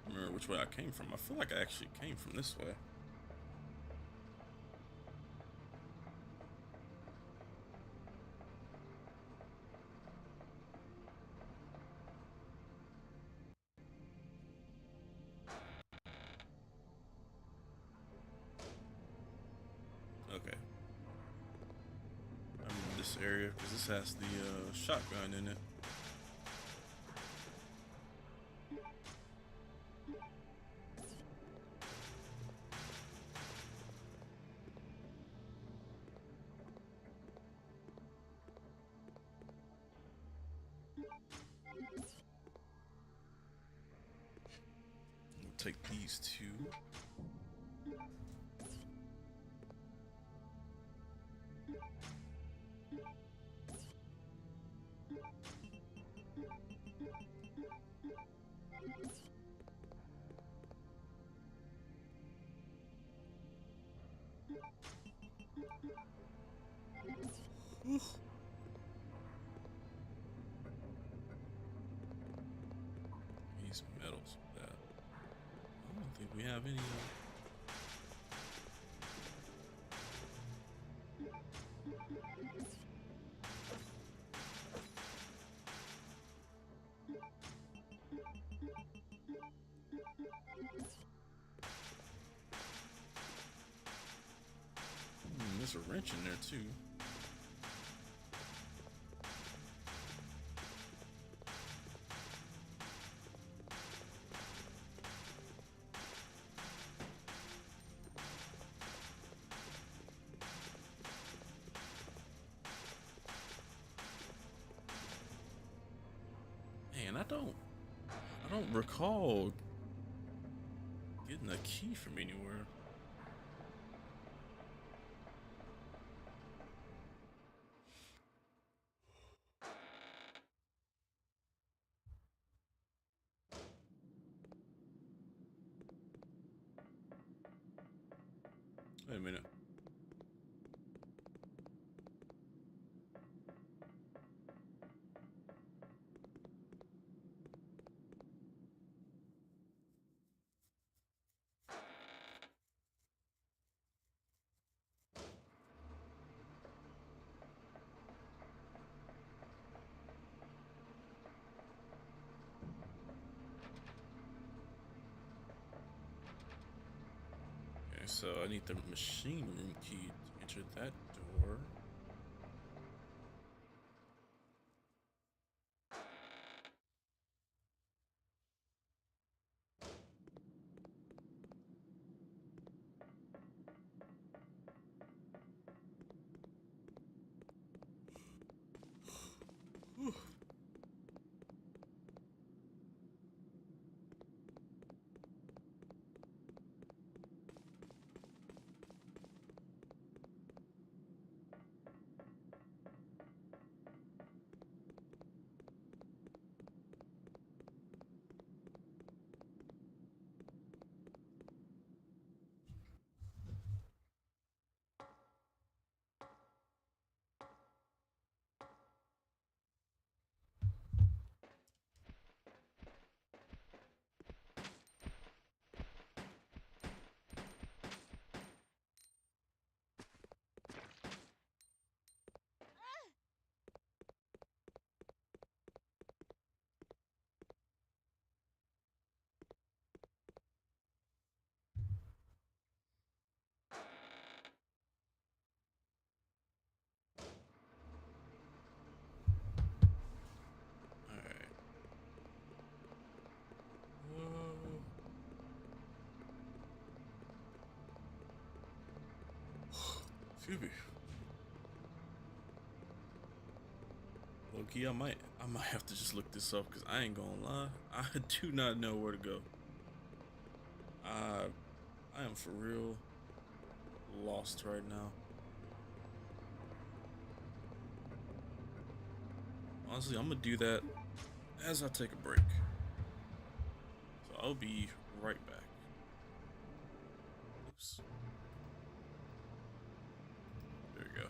I remember which way I came from. I feel like I actually came from this way. Okay. I remember this area because this has the shotgun in it. We'll take these two. These medals that I don't think we have any. There's a wrench in there too. Man, I don't recall getting a key from anywhere. Wait a minute. Okay, so I need the machine room key to enter that door. Whew. Phoebe. Low-key, I might have to just look this up because I ain't gonna lie. I do not know where to go. I I am for real lost right now. Honestly, I'm gonna do that as I take a break. So I'll be right back. Oops. There we go.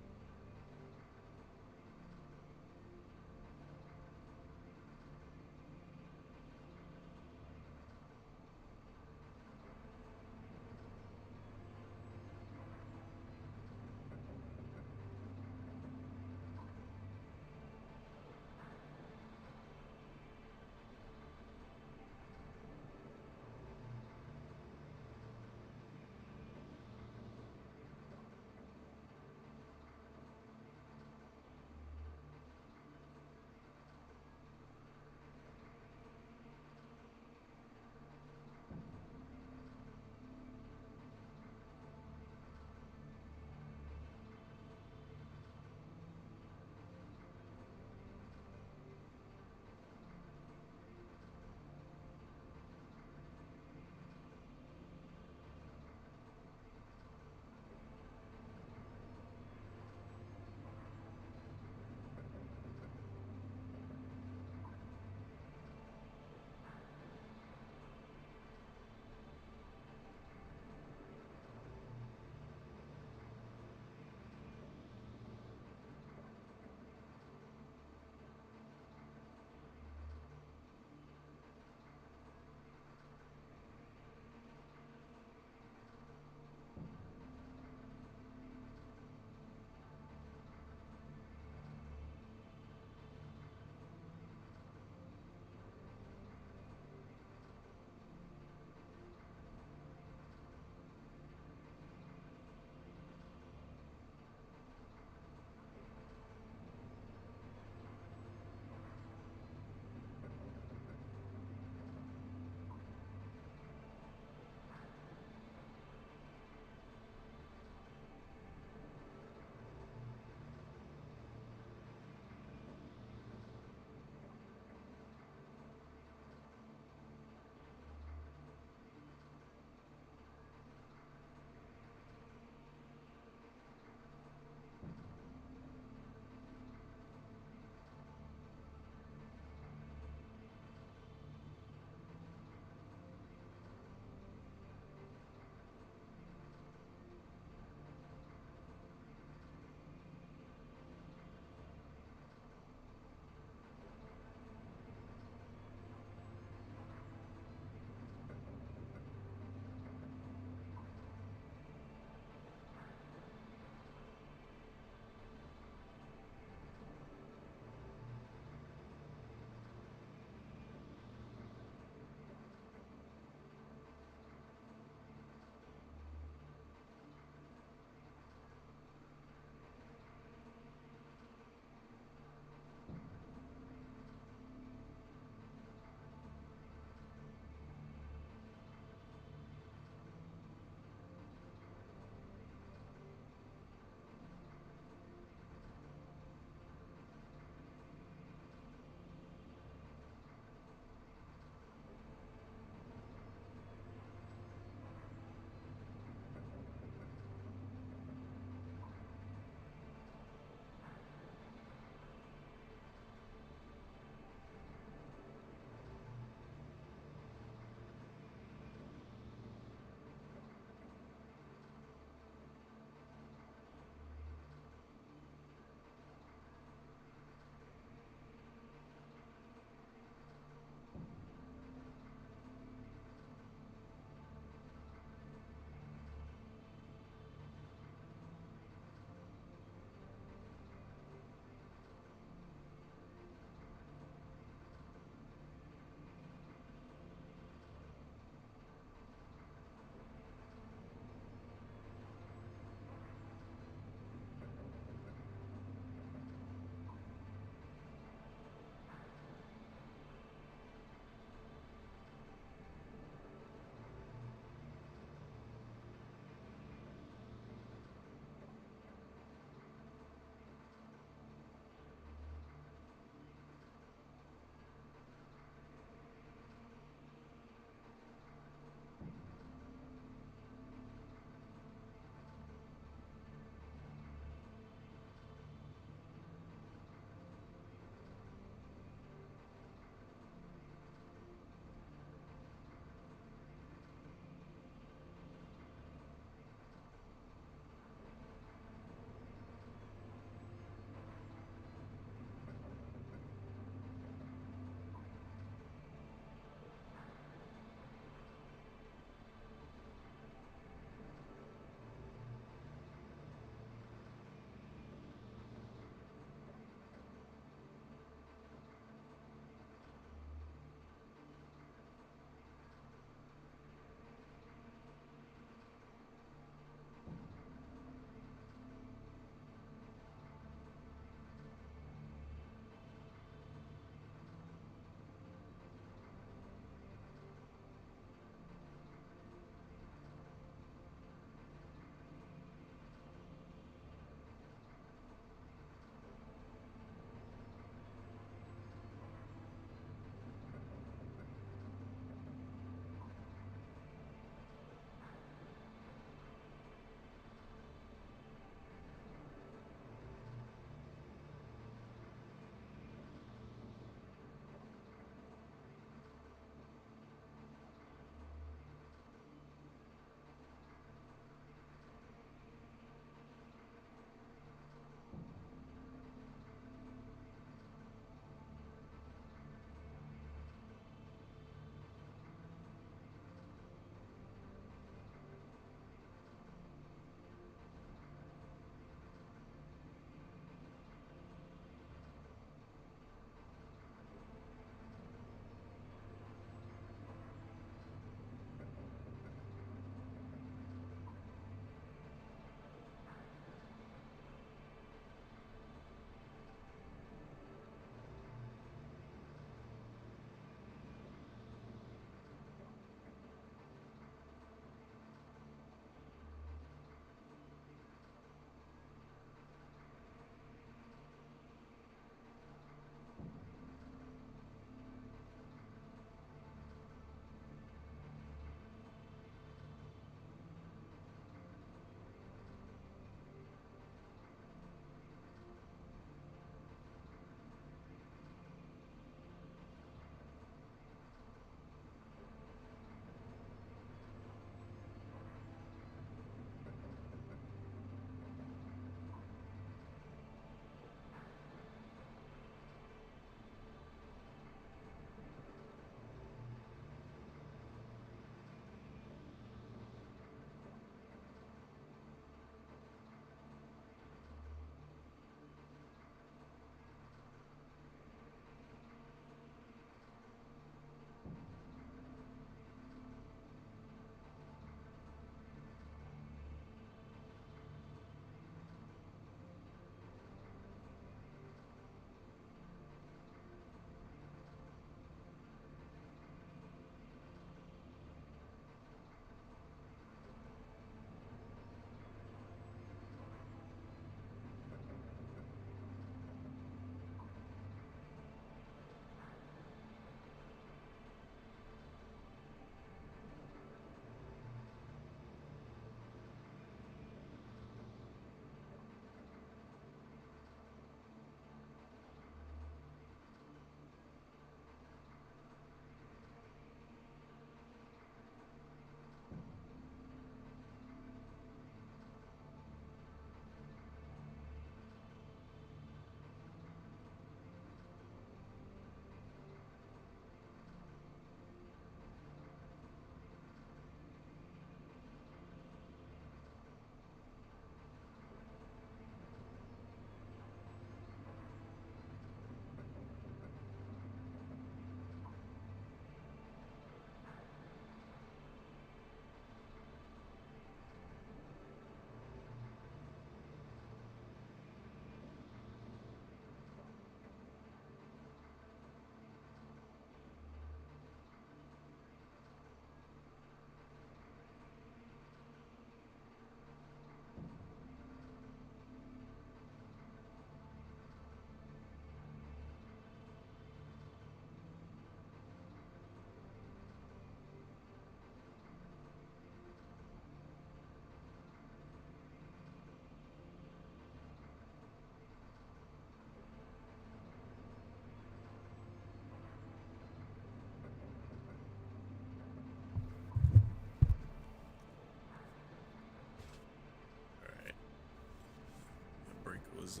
was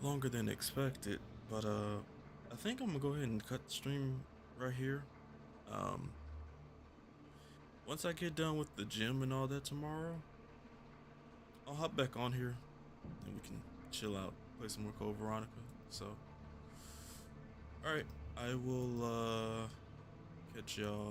longer than expected, but I think I'm gonna go ahead and cut the stream right here. Um, Once I get done with the gym and all that tomorrow, I'll hop back on here and we can chill out, play some more Code Veronica. So, all right, I will catch y'all.